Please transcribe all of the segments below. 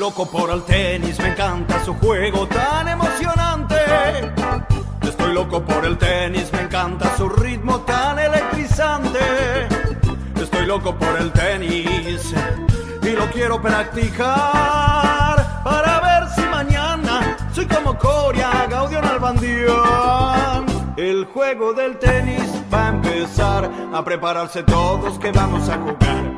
loco por el tenis, me encanta su juego tan emocionante. Estoy loco por el tenis, me encanta su ritmo tan electrizante. Estoy loco por el tenis y lo quiero practicar para ver si mañana soy como Coria, Gaudio Nalbandián. El juego del tenis va a empezar, a prepararse todos que vamos a jugar.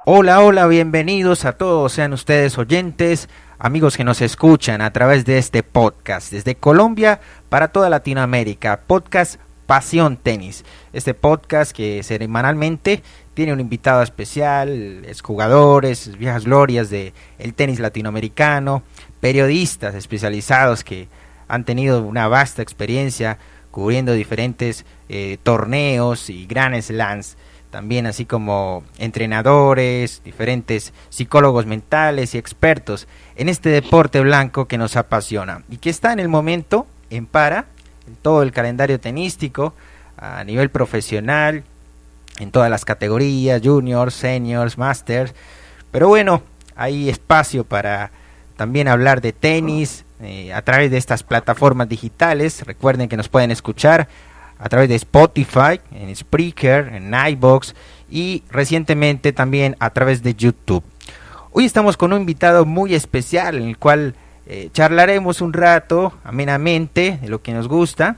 Hola, hola, bienvenidos a todos, sean ustedes oyentes, amigos que nos escuchan a través de este podcast, desde Colombia para toda Latinoamérica, podcast Pasión Tenis. Este podcast que semanalmente tiene un invitado especial, exjugadores, viejas glorias del tenis latinoamericano, periodistas especializados que han tenido una vasta experiencia cubriendo diferentes torneos y Grand Slams. También así como entrenadores, diferentes psicólogos mentales y expertos en este deporte blanco que nos apasiona y que está en el momento en todo el calendario tenístico a nivel profesional, en todas las categorías, juniors, seniors, masters. Pero bueno, hay espacio para también hablar de tenis a través de estas plataformas digitales. Recuerden que nos pueden escuchar a través de Spotify, en Spreaker, en iVoox y recientemente también a través de YouTube. Hoy estamos con un invitado muy especial en el cual charlaremos un rato amenamente de lo que nos gusta.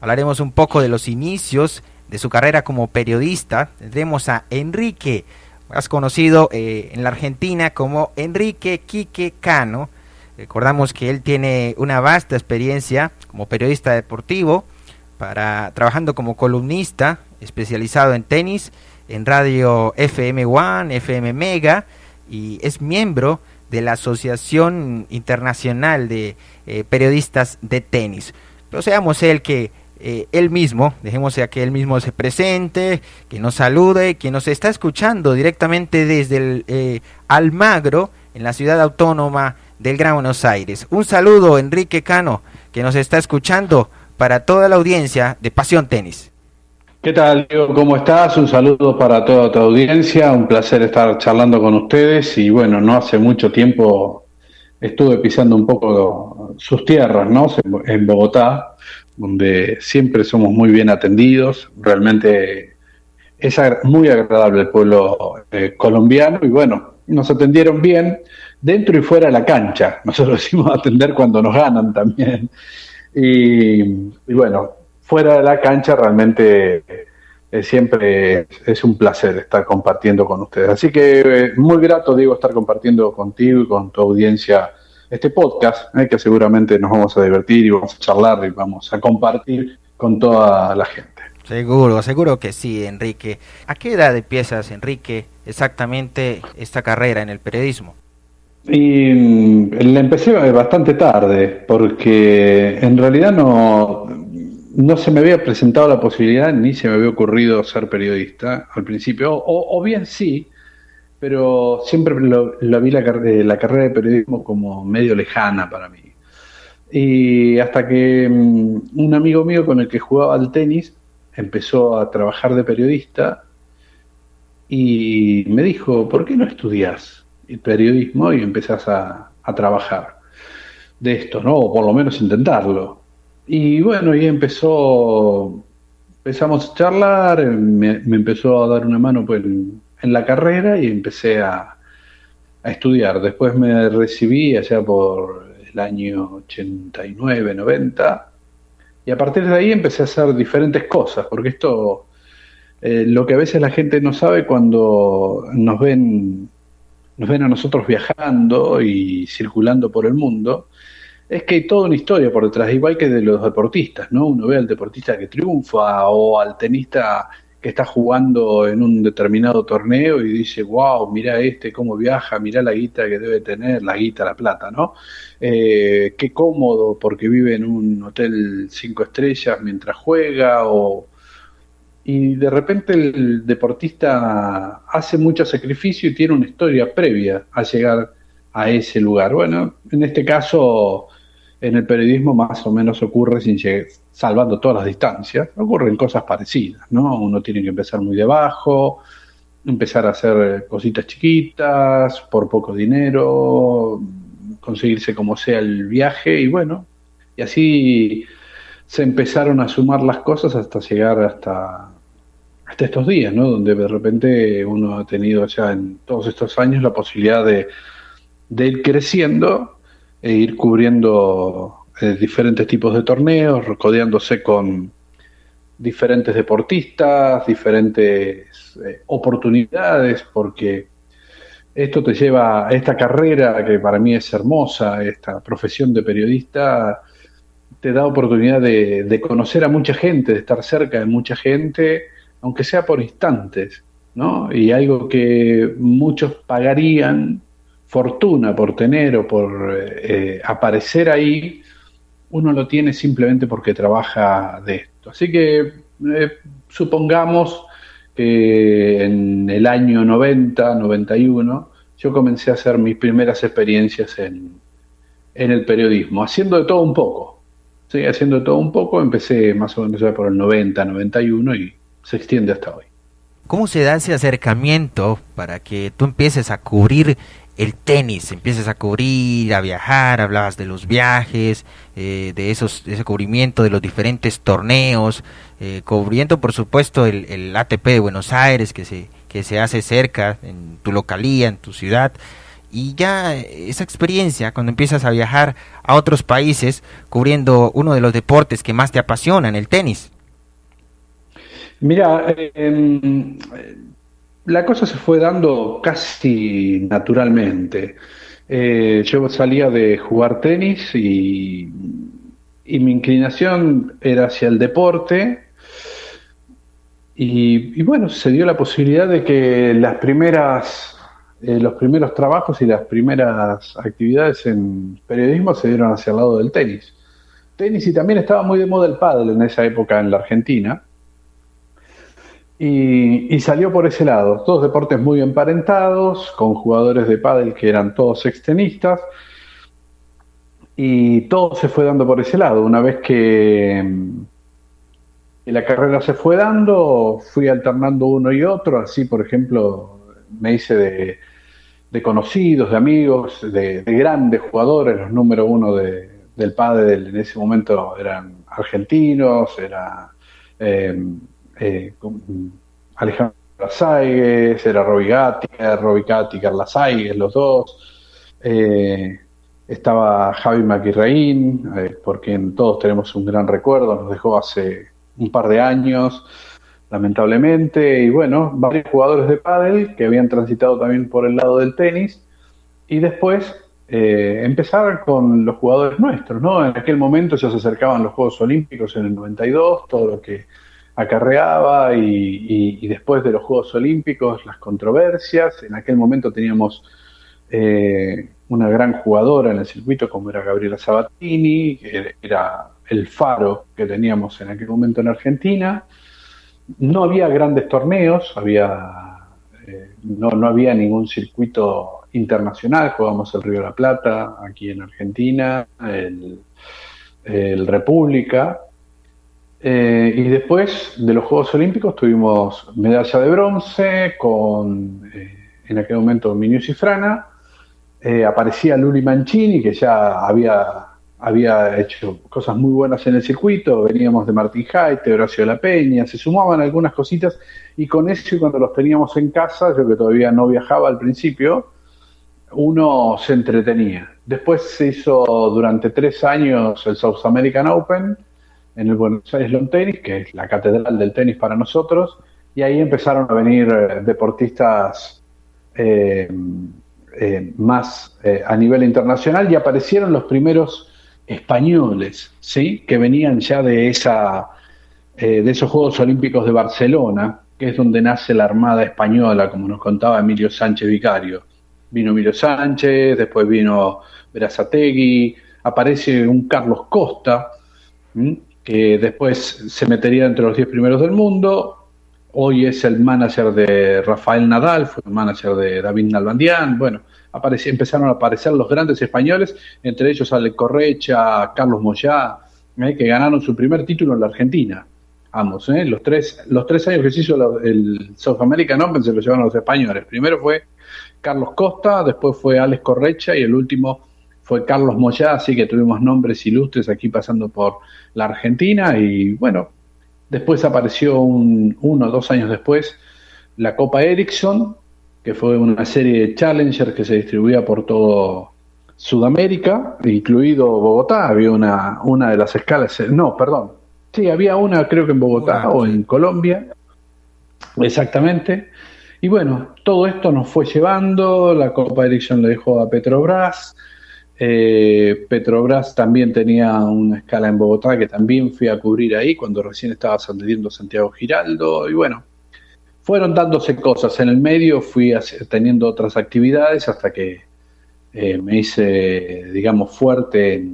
Hablaremos un poco de los inicios de su carrera como periodista. Tendremos a Enrique, más conocido en la Argentina como Enrique Quique Cano. Recordamos que él tiene una vasta experiencia como periodista deportivo, trabajando como columnista especializado en tenis en radio FM One, FM Mega, y es miembro de la Asociación Internacional de Periodistas de Tenis. Pero dejemos que él mismo se presente, que nos salude, que nos está escuchando directamente desde el Almagro, en la ciudad autónoma del Gran Buenos Aires. Un saludo, Enrique Cano, que nos está escuchando para toda la audiencia de Pasión Tenis. ¿Qué tal, Diego? ¿Cómo estás? Un saludo para toda tu audiencia, un placer estar charlando con ustedes y bueno, no hace mucho tiempo estuve pisando un poco sus tierras, ¿no? En Bogotá, donde siempre somos muy bien atendidos, realmente es muy agradable el pueblo colombiano y bueno, nos atendieron bien dentro y fuera de la cancha, nosotros decimos atender cuando nos ganan también. Y bueno, fuera de la cancha realmente siempre es un placer estar compartiendo con ustedes. Así que muy grato, Diego, estar compartiendo contigo y con tu audiencia este podcast, que seguramente nos vamos a divertir y vamos a charlar y vamos a compartir con toda la gente. Seguro que sí, Enrique. ¿A qué edad empiezas, Enrique, exactamente esta carrera en el periodismo? Y la empecé bastante tarde, porque en realidad no se me había presentado la posibilidad ni se me había ocurrido ser periodista al principio, o bien sí, pero siempre lo vi la carrera de periodismo como medio lejana para mí. Y hasta que un amigo mío con el que jugaba al tenis empezó a trabajar de periodista y me dijo, ¿por qué no estudias el periodismo y empezás a trabajar de esto, ¿no? O por lo menos intentarlo. Y bueno, y empezamos a charlar, me empezó a dar una mano pues, en la carrera y empecé a estudiar. Después me recibí allá por el año 89, 90, y a partir de ahí empecé a hacer diferentes cosas, porque esto, lo que a veces la gente no sabe cuando nos ven a nosotros viajando y circulando por el mundo, es que hay toda una historia por detrás, igual que de los deportistas, ¿no? Uno ve al deportista que triunfa o al tenista que está jugando en un determinado torneo y dice, wow, mirá cómo viaja, mirá la guita que debe tener, la guita, la plata, ¿no? Qué cómodo porque vive en un hotel 5 estrellas mientras juega y de repente el deportista hace mucho sacrificio y tiene una historia previa a llegar a ese lugar. Bueno, en este caso, en el periodismo más o menos ocurre, salvando todas las distancias, ocurren cosas parecidas, ¿no? Uno tiene que empezar muy debajo empezar a hacer cositas chiquitas, por poco dinero, conseguirse como sea el viaje y bueno, y así se empezaron a sumar las cosas hasta llegar hasta estos días, ¿no? Donde de repente uno ha tenido ya en todos estos años la posibilidad de ir creciendo e ir cubriendo diferentes tipos de torneos, codeándose con diferentes deportistas, diferentes oportunidades, porque esto te lleva a esta carrera que para mí es hermosa, esta profesión de periodista, te da oportunidad de conocer a mucha gente, de estar cerca de mucha gente, aunque sea por instantes, ¿no? Y algo que muchos pagarían fortuna por tener o por aparecer ahí, uno lo tiene simplemente porque trabaja de esto. Así que supongamos que en el año 90, 91, yo comencé a hacer mis primeras experiencias en el periodismo, haciendo de todo un poco. Sí, haciendo de todo un poco, empecé más o menos ya por el 90, 91 y se extiende hasta hoy. ¿Cómo se da ese acercamiento para que tú empieces a cubrir el tenis, empieces a cubrir, a viajar? Hablabas de los viajes, de ese cubrimiento de los diferentes torneos, cubriendo por supuesto el ATP de Buenos Aires que se hace cerca, en tu localía, en tu ciudad, y ya esa experiencia cuando empiezas a viajar a otros países cubriendo uno de los deportes que más te apasionan, el tenis. Mira, la cosa se fue dando casi naturalmente. Yo salía de jugar tenis y mi inclinación era hacia el deporte y bueno, se dio la posibilidad de que los primeros trabajos y las primeras actividades en periodismo se dieron hacia el lado del tenis. Tenis y también estaba muy de moda el pádel en esa época en la Argentina. Y salió por ese lado, todos deportes muy emparentados, con jugadores de pádel que eran todos extenistas, y todo se fue dando por ese lado. Una vez que la carrera se fue dando, fui alternando uno y otro, así por ejemplo me hice de conocidos, de amigos, de grandes jugadores, los número uno del pádel en ese momento eran argentinos, era... Alejandro Lasaigues, era Roby Gatti, Carla Saigues, los dos. Estaba Javi Maquirreín, por quien todos tenemos un gran recuerdo, nos dejó hace un par de años, lamentablemente. Y bueno, varios jugadores de pádel que habían transitado también por el lado del tenis. Y después empezar con los jugadores nuestros, ¿no? En aquel momento ya se acercaban los Juegos Olímpicos en el 92, todo lo que acarreaba y después de los Juegos Olímpicos las controversias. En aquel momento teníamos una gran jugadora en el circuito como era Gabriela Sabatini, que era el faro que teníamos en aquel momento en Argentina. No había grandes torneos, no había ningún circuito internacional. Jugábamos el Río de la Plata aquí en Argentina, el República. Y después de los Juegos Olímpicos tuvimos medalla de bronce con, en aquel momento, Minius y Frana. Aparecía Luli Mancini, que ya había hecho cosas muy buenas en el circuito. Veníamos de Martín Jaite, Horacio de la Peña, se sumaban algunas cositas y con eso, y cuando los teníamos en casa, yo que todavía no viajaba al principio, uno se entretenía. Después se hizo durante 3 años el South American Open en el Buenos Aires Lawn Tennis, que es la catedral del tenis para nosotros, y ahí empezaron a venir deportistas más a nivel internacional, y aparecieron los primeros españoles, ¿sí? Que venían ya de esos Juegos Olímpicos de Barcelona, que es donde nace la Armada Española, como nos contaba Emilio Sánchez Vicario. Vino Emilio Sánchez, después vino Berazategui, aparece un Carlos Costa, que después se metería entre los 10 primeros del mundo. Hoy es el manager de Rafael Nadal, fue el manager de David Nalbandián. Bueno, empezaron a aparecer los grandes españoles, entre ellos Ale Correcha, Carlos Moyá, que ganaron su primer título en la Argentina, ambos, ¿eh? Los tres años que se hizo el South American Open se lo llevaron los españoles. Primero fue Carlos Costa, después fue Alex Correcha y el último fue Carlos Moyá, así que tuvimos nombres ilustres aquí pasando por la Argentina y bueno, después apareció 1 o 2 años después la Copa Ericsson, que fue una serie de Challenger que se distribuía por todo Sudamérica, incluido Bogotá. Había una de las escalas, no, perdón, sí, había una creo que en Bogotá o en Colombia, exactamente. Y bueno, todo esto nos fue llevando, la Copa Ericsson le dejó a Petrobras. Petrobras también tenía una escala en Bogotá que también fui a cubrir ahí cuando recién estaba saliendo Santiago Giraldo y bueno, fueron dándose cosas. En el medio fui teniendo otras actividades hasta que me hice, digamos, fuerte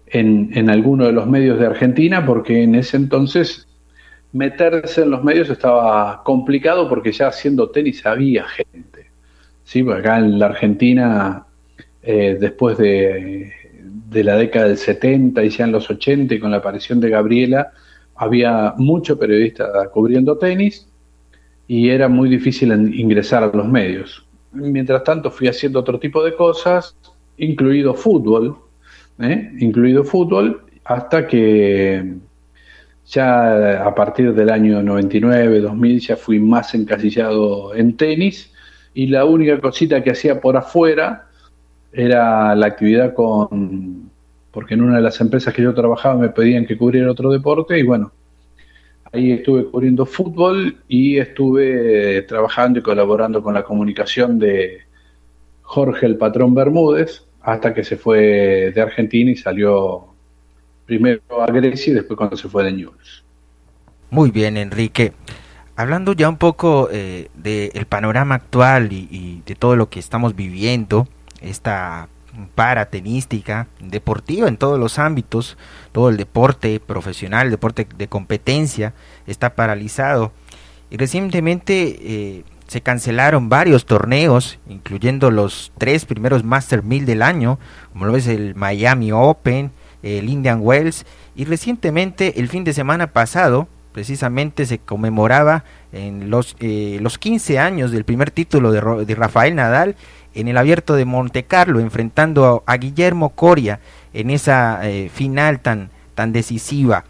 en alguno de los medios de Argentina, porque en ese entonces meterse en los medios estaba complicado porque ya haciendo tenis había gente. Sí, porque acá en la Argentina, después de la década del 70 y ya en los 80 y con la aparición de Gabriela, había mucho periodista cubriendo tenis y era muy difícil ingresar a los medios. Mientras tanto fui haciendo otro tipo de cosas, incluido fútbol, hasta que ya a partir del año 99, 2000 ya fui más encasillado en tenis y la única cosita que hacía por afuera era la actividad porque en una de las empresas que yo trabajaba me pedían que cubriera otro deporte y bueno, ahí estuve cubriendo fútbol y estuve trabajando y colaborando con la comunicación de Jorge el Patrón Bermúdez hasta que se fue de Argentina y salió primero a Grecia y después cuando se fue de Newell's. Muy bien, Enrique. Hablando ya un poco del panorama actual y de todo lo que estamos viviendo, esta paratenística, deportiva en todos los ámbitos, todo el deporte profesional, el deporte de competencia está paralizado y recientemente se cancelaron varios torneos, incluyendo los 3 primeros Master 1000 del año, como lo es el Miami Open, el Indian Wells, y recientemente el fin de semana pasado precisamente se conmemoraba en los 15 años del primer título de Rafael Nadal en el Abierto de Montecarlo, enfrentando a Guillermo Coria en esa final tan decisiva.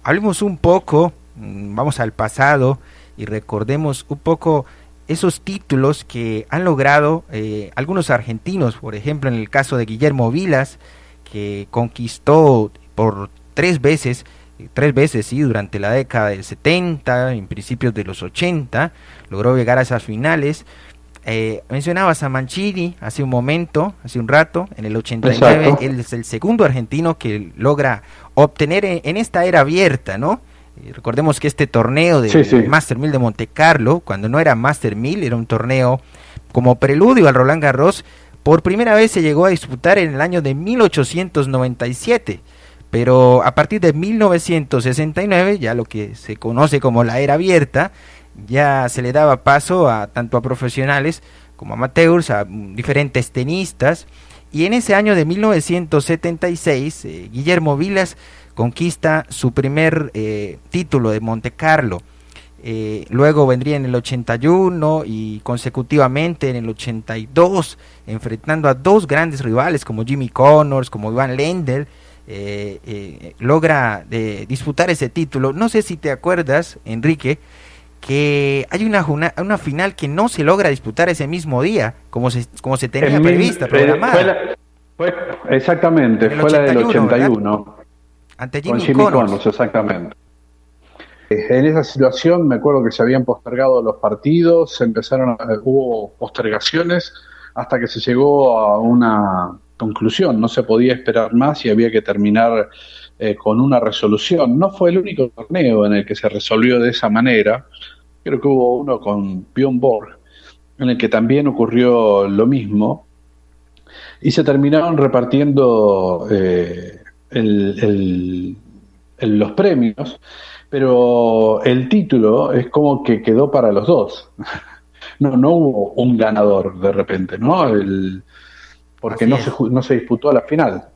Hablemos un poco, vamos al pasado y recordemos un poco esos títulos que han logrado algunos argentinos, por ejemplo en el caso de Guillermo Vilas, que conquistó por tres veces sí, durante la década del 70, en principios de los 80, logró llegar a esas finales. Mencionabas a Mancini hace un rato, en el 89. Exacto. Él es el segundo argentino que logra obtener en esta era abierta, ¿no? Recordemos que este torneo de Master 1000 de Monte Carlo, cuando no era Master 1000, era un torneo como preludio al Roland Garros, por primera vez se llegó a disputar en el año de 1897, pero a partir de 1969, ya lo que se conoce como la era abierta, ya se le daba paso tanto a profesionales como amateurs, a diferentes tenistas, y en ese año de 1976, Guillermo Vilas conquista su primer título de Monte Carlo. Luego vendría en el 81 y consecutivamente en el 82, enfrentando a dos grandes rivales como Jimmy Connors, como Ivan Lendl, logra disputar ese título. No sé si te acuerdas, Enrique, que hay una final que no se logra disputar ese mismo día, como se tenía prevista, programada. Exactamente, fue la del 81. ¿Verdad? Ante Jimmy Connors, exactamente. En esa situación me acuerdo que se habían postergado los partidos, hubo postergaciones hasta que se llegó a una conclusión, no se podía esperar más y había que terminar con una resolución. No fue el único torneo en el que se resolvió de esa manera, creo que hubo uno con Björn Borg, en el que también ocurrió lo mismo, y se terminaron repartiendo los premios, pero el título es como que quedó para los dos. No hubo un ganador de repente, ¿no? Porque no se disputó a la final.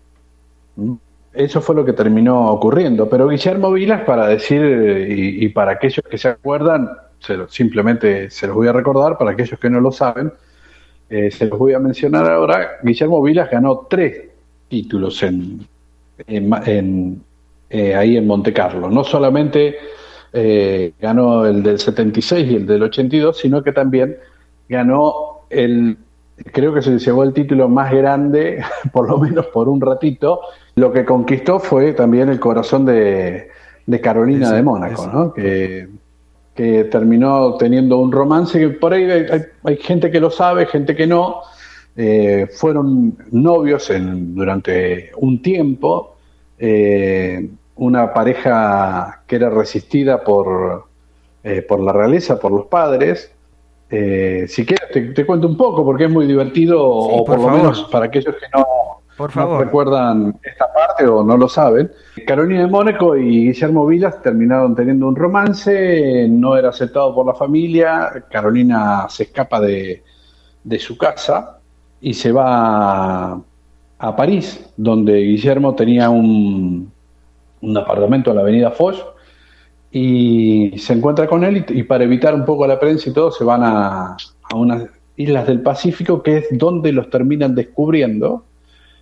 eso fue lo que terminó ocurriendo. Pero Guillermo Vilas, para decir, y para aquellos que se acuerdan, simplemente se los voy a recordar, para aquellos que no lo saben, se los voy a mencionar ahora. Guillermo Vilas ganó 3 títulos ahí en Monte Carlo. No solamente ganó el del 76 y el del 82, sino que también ganó creo que se llevó el título más grande, por lo menos por un ratito. Lo que conquistó fue también el corazón de Carolina de Mónaco, ¿no? Que terminó teniendo un romance que por ahí hay gente que lo sabe, gente que no. Fueron novios durante un tiempo, una pareja que era resistida por la realeza, por los padres. Si quieres te cuento un poco porque es muy divertido, Sí, o por lo favor. menos para aquellos que Por no favor. recuerdan esta parte o no lo saben. Carolina de Mónaco y Guillermo Vilas terminaron teniendo un romance, no era aceptado por la familia. Carolina se escapa de su casa y se va a París, donde Guillermo tenía un apartamento en la avenida Foch, y se encuentra con él, y para evitar un poco la prensa y todo, se van a unas islas del Pacífico, que es donde los terminan descubriendo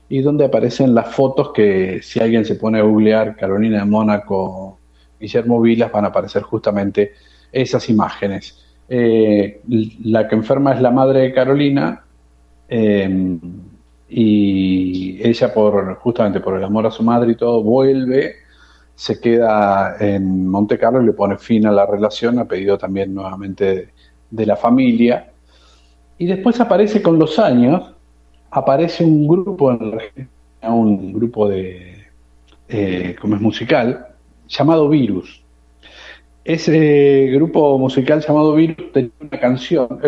y donde aparecen las fotos que, si alguien se pone a googlear Carolina de Mónaco, Guillermo Vilas, van a aparecer justamente esas imágenes. La que enferma es la madre de Carolina, y ella, justamente por el amor a su madre y todo, vuelve, se queda en Monte Carlo y le pone fin a la relación, a pedido también nuevamente de la familia. Y después aparece, con los años, aparece un grupo en la Argentina, un grupo como es musical, llamado Virus. Ese grupo musical llamado Virus tenía una canción.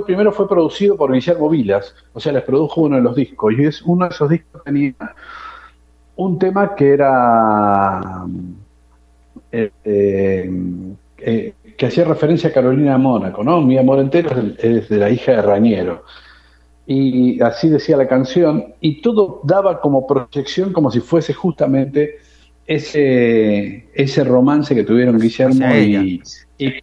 Primero fue producido por Guillermo Vilas, o sea, les produjo uno de los discos. Y uno de esos discos tenía un tema que era que hacía referencia a Carolina de Mónaco, ¿no? Mi amor entero es de la hija de Rañero. Y así decía la canción, y todo daba como proyección, como si fuese justamente ese romance que tuvieron Guillermo Hacia ella. y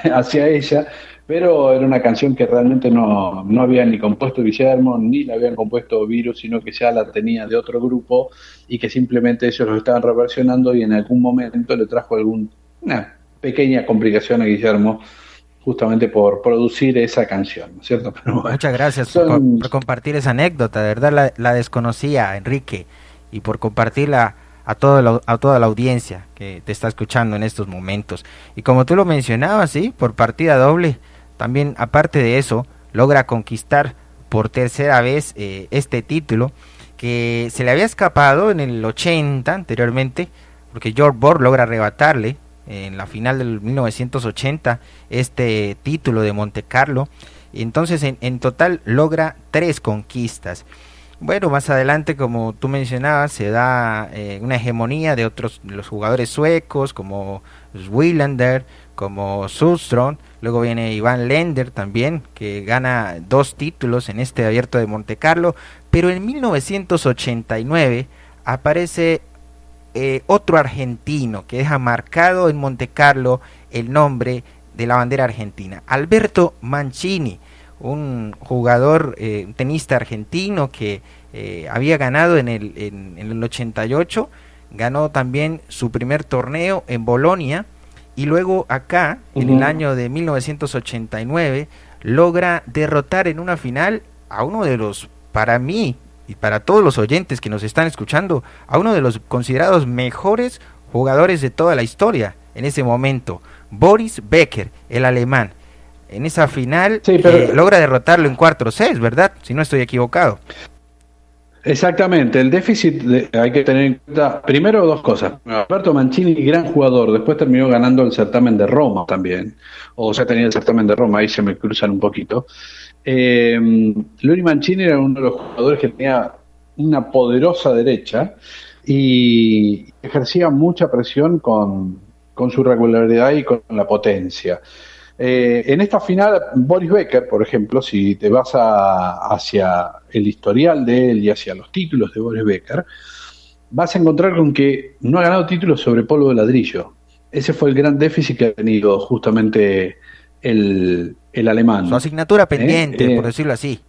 hacia ella. Pero era una canción que realmente no había ni compuesto Guillermo, ni la habían compuesto Virus, sino que ya la tenía de otro grupo, y que simplemente ellos lo estaban reversionando, y en algún momento le trajo una pequeña complicación a Guillermo, justamente por producir esa canción, ¿no es cierto? Pero bueno, Muchas gracias por compartir esa anécdota, de verdad la desconocía, Enrique, y por compartirla a toda la audiencia que te está escuchando en estos momentos. Y como tú lo mencionabas, sí, por partida doble, también aparte de eso, logra conquistar por tercera vez este título que se le había escapado en el 80 anteriormente, porque George Borg logra arrebatarle en la final del 1980 este título de Monte Carlo. Y entonces en total logra 3 conquistas. Bueno, más adelante, como tú mencionabas, se da una hegemonía de los jugadores suecos, como Wilander, como Sundström. Luego viene Iván Lender también, que gana 2 títulos en este abierto de Monte Carlo. Pero en 1989 aparece otro argentino que deja marcado en Monte Carlo el nombre de la bandera argentina, Alberto Mancini, un jugador, un tenista argentino que había ganado en el 88, ganó también su primer torneo en Bolonia, y luego acá, en el año de 1989, logra derrotar en una final a uno de los, para mí y para todos los oyentes que nos están escuchando, a uno de los considerados mejores jugadores de toda la historia en ese momento, Boris Becker, el alemán. En esa final sí, pero logra derrotarlo en 4-6, ¿verdad? Si no estoy equivocado. exactamente, el déficit hay que tener en cuenta, primero, 2 cosas. Alberto Mancini, gran jugador, después terminó ganando el certamen de Roma también, o sea, tenía el certamen de Roma, ahí se me cruzan un poquito. Luri Mancini era uno de los jugadores que tenía una poderosa derecha y ejercía mucha presión con su regularidad y con la potencia. En esta final, Boris Becker, por ejemplo, si te vas hacia el historial de él y hacia los títulos de Boris Becker, vas a encontrar con que no ha ganado títulos sobre polvo de ladrillo. Ese fue el gran déficit que ha tenido justamente el Su alemán. asignatura ¿Eh? pendiente, por decirlo así.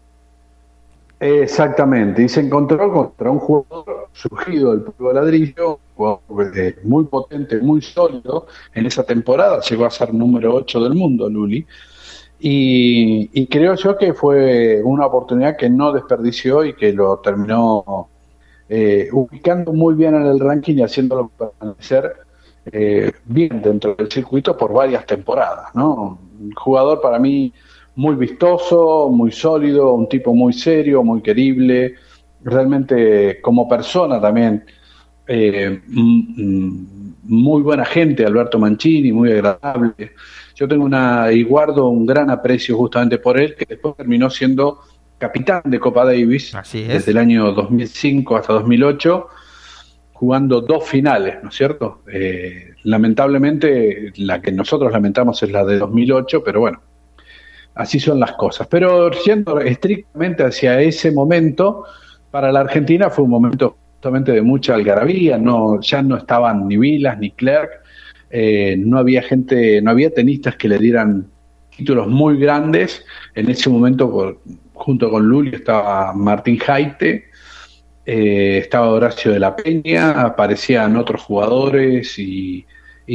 Exactamente, y se encontró contra un jugador surgido del polvo de ladrillo, un jugador muy potente, muy sólido. En esa temporada llegó a ser número 8 del mundo, Luli. Y creo yo que fue una oportunidad que no desperdició y que lo terminó ubicando muy bien en el ranking y haciéndolo permanecer bien dentro del circuito por varias temporadas, ¿no? Un jugador para mí muy vistoso, muy sólido, un tipo muy serio, muy querible, realmente como persona también muy buena gente, Alberto Mancini, muy agradable. Yo tengo y guardo un gran aprecio justamente por él, que después terminó siendo capitán de Copa Davis Así desde es. el año 2005 hasta 2008, jugando 2 finales, ¿no es cierto? Lamentablemente, la que nosotros lamentamos es la de 2008, pero bueno, así son las cosas. Pero yendo estrictamente hacia ese momento, para la Argentina fue un momento justamente de mucha algarabía, ya no estaban ni Vilas ni Clerc, no había gente, no había tenistas que le dieran títulos muy grandes. En ese momento, junto con Luli, estaba Martín Jaite, estaba Horacio de la Peña, aparecían otros jugadores y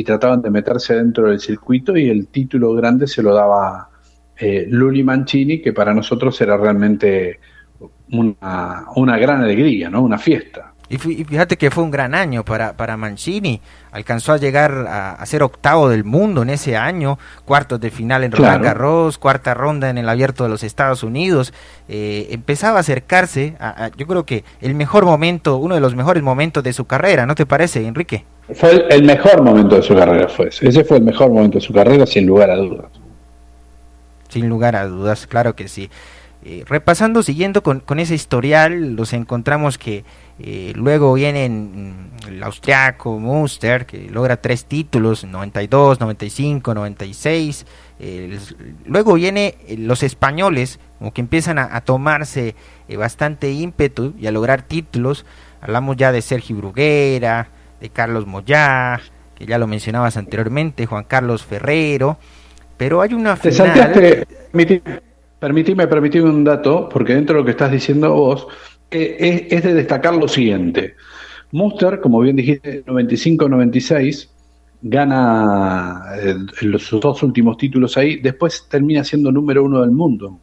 trataban de meterse dentro del circuito, y el título grande se lo daba Luli Mancini, que para nosotros era realmente una gran alegría, ¿no? Una fiesta. Y fíjate que fue un gran año para Mancini. Alcanzó a llegar a ser octavo del mundo en ese año, cuartos de final en Roland Claro. Garros, cuarta ronda en el Abierto de los Estados Unidos. Empezaba a acercarse yo creo que el mejor momento, uno de los mejores momentos de su carrera, ¿no te parece, Enrique? Fue el mejor momento de su carrera, fue ese. Ese fue el mejor momento de su carrera, sin lugar a dudas. Sin lugar a dudas, claro que sí. Repasando, siguiendo con ese historial, los encontramos que luego vienen el austriaco Munster, que logra 3 títulos, 92, 95, 96. Luego viene los españoles, como que empiezan a tomarse bastante ímpetu y a lograr títulos. Hablamos ya de Sergio Bruguera, de Carlos Moyá, que ya lo mencionabas anteriormente, Juan Carlos Ferrero. Pero hay una Te final. salteaste, permitime un dato, porque dentro de lo que estás diciendo vos, es de destacar lo siguiente. Munster, como bien dijiste, 95-96, gana sus 2 últimos títulos ahí, después termina siendo número 1 del mundo.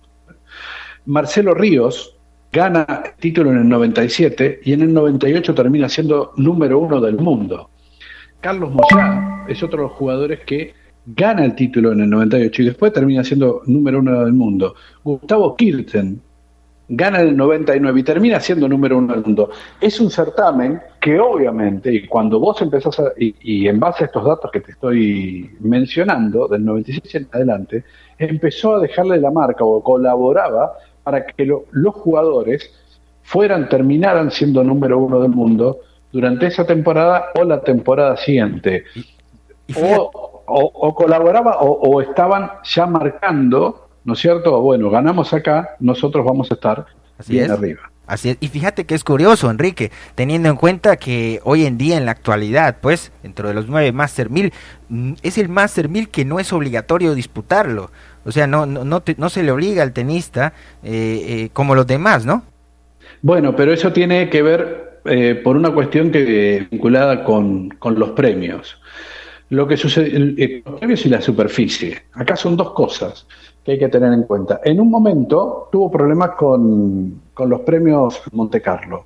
Marcelo Ríos gana el título en el 97 y en el 98 termina siendo número 1 del mundo. Carlos Moyá es otro de los jugadores que gana el título en el 98 y después termina siendo número 1 del mundo. Gustavo Kirten gana en el 99 y termina siendo número 1 del mundo. Es un certamen que obviamente, y cuando vos empezás y en base a estos datos que te estoy mencionando, del 96 en adelante, empezó a dejarle la marca o colaboraba para que los jugadores terminaran siendo número 1 del mundo durante esa temporada o la temporada siguiente. Y fíjate, O colaboraba o estaban ya marcando, ¿no es cierto? Bueno, ganamos acá, nosotros vamos a estar así bien es. arriba. Así es. Y fíjate que es curioso, Enrique, teniendo en cuenta que hoy en día, en la actualidad, pues, dentro de los 9 Master 1000, es el Master 1000 que no es obligatorio disputarlo. O sea, no se le obliga al tenista como los demás, ¿no? Bueno, pero eso tiene que ver por una cuestión que vinculada con los premios. Lo que sucede, los premios y la superficie. Acá son dos cosas que hay que tener en cuenta. En un momento tuvo problemas con los premios Monte Carlo.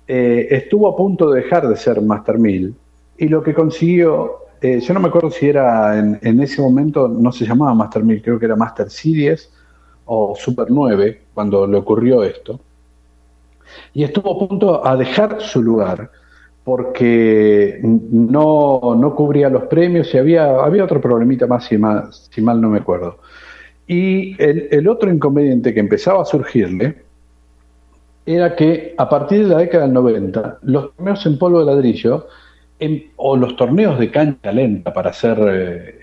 Estuvo a punto de dejar de ser Master 1000 y lo que consiguió, yo no me acuerdo si era en ese momento, no se llamaba Master 1000, creo que era Master Series o Super 9 cuando le ocurrió esto. Y estuvo a punto a dejar su lugar porque no cubría los premios y había otro problemita más, si mal no me acuerdo. Y el otro inconveniente que empezaba a surgirle era que a partir de la década del 90, los torneos en polvo de ladrillo, o los torneos de cancha lenta, para ser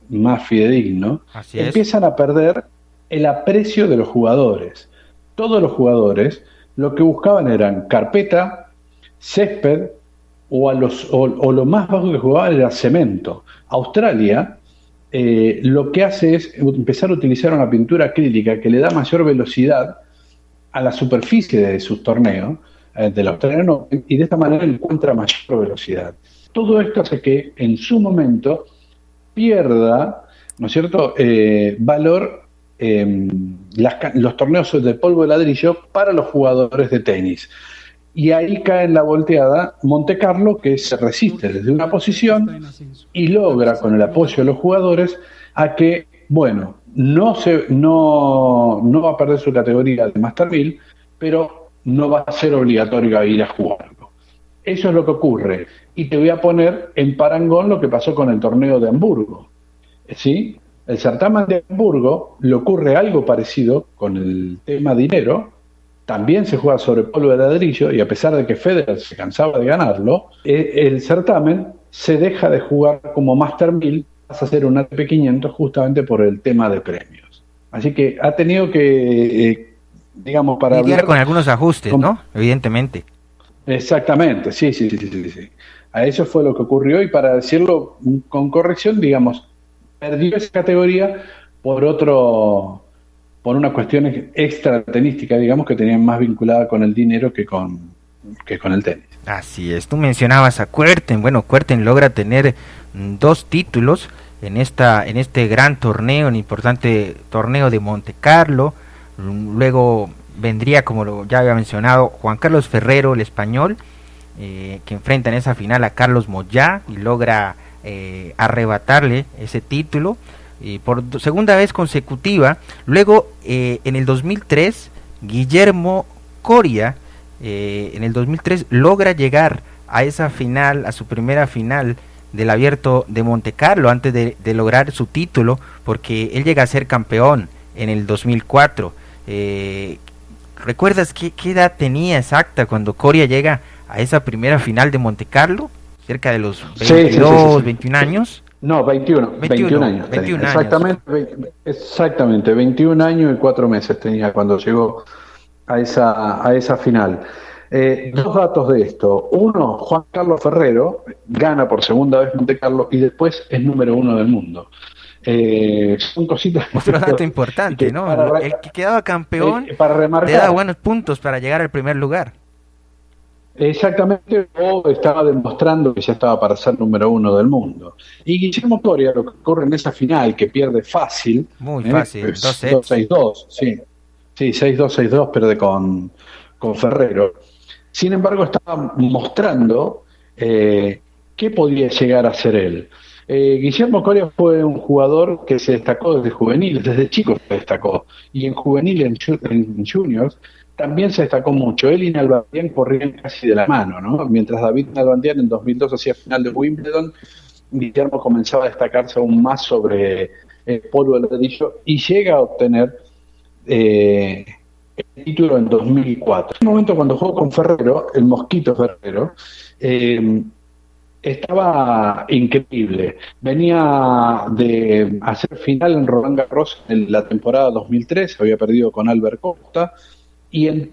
más fidedigno, Así es. empiezan a perder el aprecio de los jugadores. Todos los jugadores lo que buscaban eran carpeta, césped o lo más bajo que jugaba era cemento. Australia lo que hace es empezar a utilizar una pintura acrílica que le da mayor velocidad a la superficie de sus torneos, del australiano, y de esta manera encuentra mayor velocidad. Todo esto hace que en su momento pierda, ¿no es cierto?, valor los torneos de polvo de ladrillo para los jugadores de tenis. Y ahí cae en la volteada Monte Carlo, que se resiste desde una posición y logra, con el apoyo de los jugadores, a que, bueno, no va a perder su categoría de Master 1000, pero no va a ser obligatorio ir a jugarlo. Eso es lo que ocurre. Y te voy a poner en parangón lo que pasó con el torneo de Hamburgo. ¿Sí? El certamen de Hamburgo le ocurre algo parecido con el tema dinero. También se juega sobre polvo de ladrillo y a pesar de que Federer se cansaba de ganarlo, el certamen se deja de jugar como Master 1000, pasa a ser un ATP 500 justamente por el tema de premios. Así que ha tenido que, digamos, para lidiar con algunos ajustes, ¿no? Evidentemente. Exactamente, sí. A eso fue lo que ocurrió y para decirlo con corrección, digamos, perdió esa categoría por una cuestión extra tenística, digamos, que tenían más vinculada con el dinero que con el tenis. Así es, tú mencionabas a Kuerten. Bueno, Kuerten logra tener 2 títulos en este gran torneo, un importante torneo de Monte Carlo. Luego vendría, como ya había mencionado, Juan Carlos Ferrero, el español, que enfrenta en esa final a Carlos Moyá y logra arrebatarle ese título por segunda vez consecutiva. Luego en el 2003 Guillermo Coria en el 2003 logra llegar a esa final, a su primera final del Abierto de Monte Carlo antes de lograr su título, porque él llega a ser campeón en el 2004. ¿Recuerdas qué edad tenía exacta cuando Coria llega a esa primera final de Monte Carlo? Cerca de los 22, sí. 21 años. No, 21 años. 21 exactamente, 21 años y 4 meses tenía cuando llegó a esa final. 2 datos de esto. Uno, Juan Carlos Ferrero gana por segunda vez Monte Carlo y después es número 1 del mundo. Son cositas. Otro dato importante, ¿no? El que quedaba campeón para remarcar, te da buenos puntos para llegar al primer lugar. Exactamente, o estaba demostrando que ya estaba para ser número 1 del mundo. Y Guillermo Coria, lo que ocurre en esa final, que pierde fácil. Muy fácil, 2-6-2, sí. Sí, 6-2, 6-2, pierde con Ferrero. Sin embargo, estaba mostrando qué podía llegar a ser él. Guillermo Coria fue un jugador que se destacó desde juvenil, desde chico se destacó. Y en juvenil, en juniors, también se destacó mucho. Él y Nalbandián corrían casi de la mano, ¿no? Mientras David Nalbandián en 2002 hacía final de Wimbledon, Guillermo comenzaba a destacarse aún más sobre el polvo de ladrillo y llega a obtener el título en 2004. En un momento cuando jugó con Ferrero, el Mosquito Ferrero, estaba increíble. Venía de hacer final en Roland Garros en la temporada 2003, había perdido con Albert Costa, y en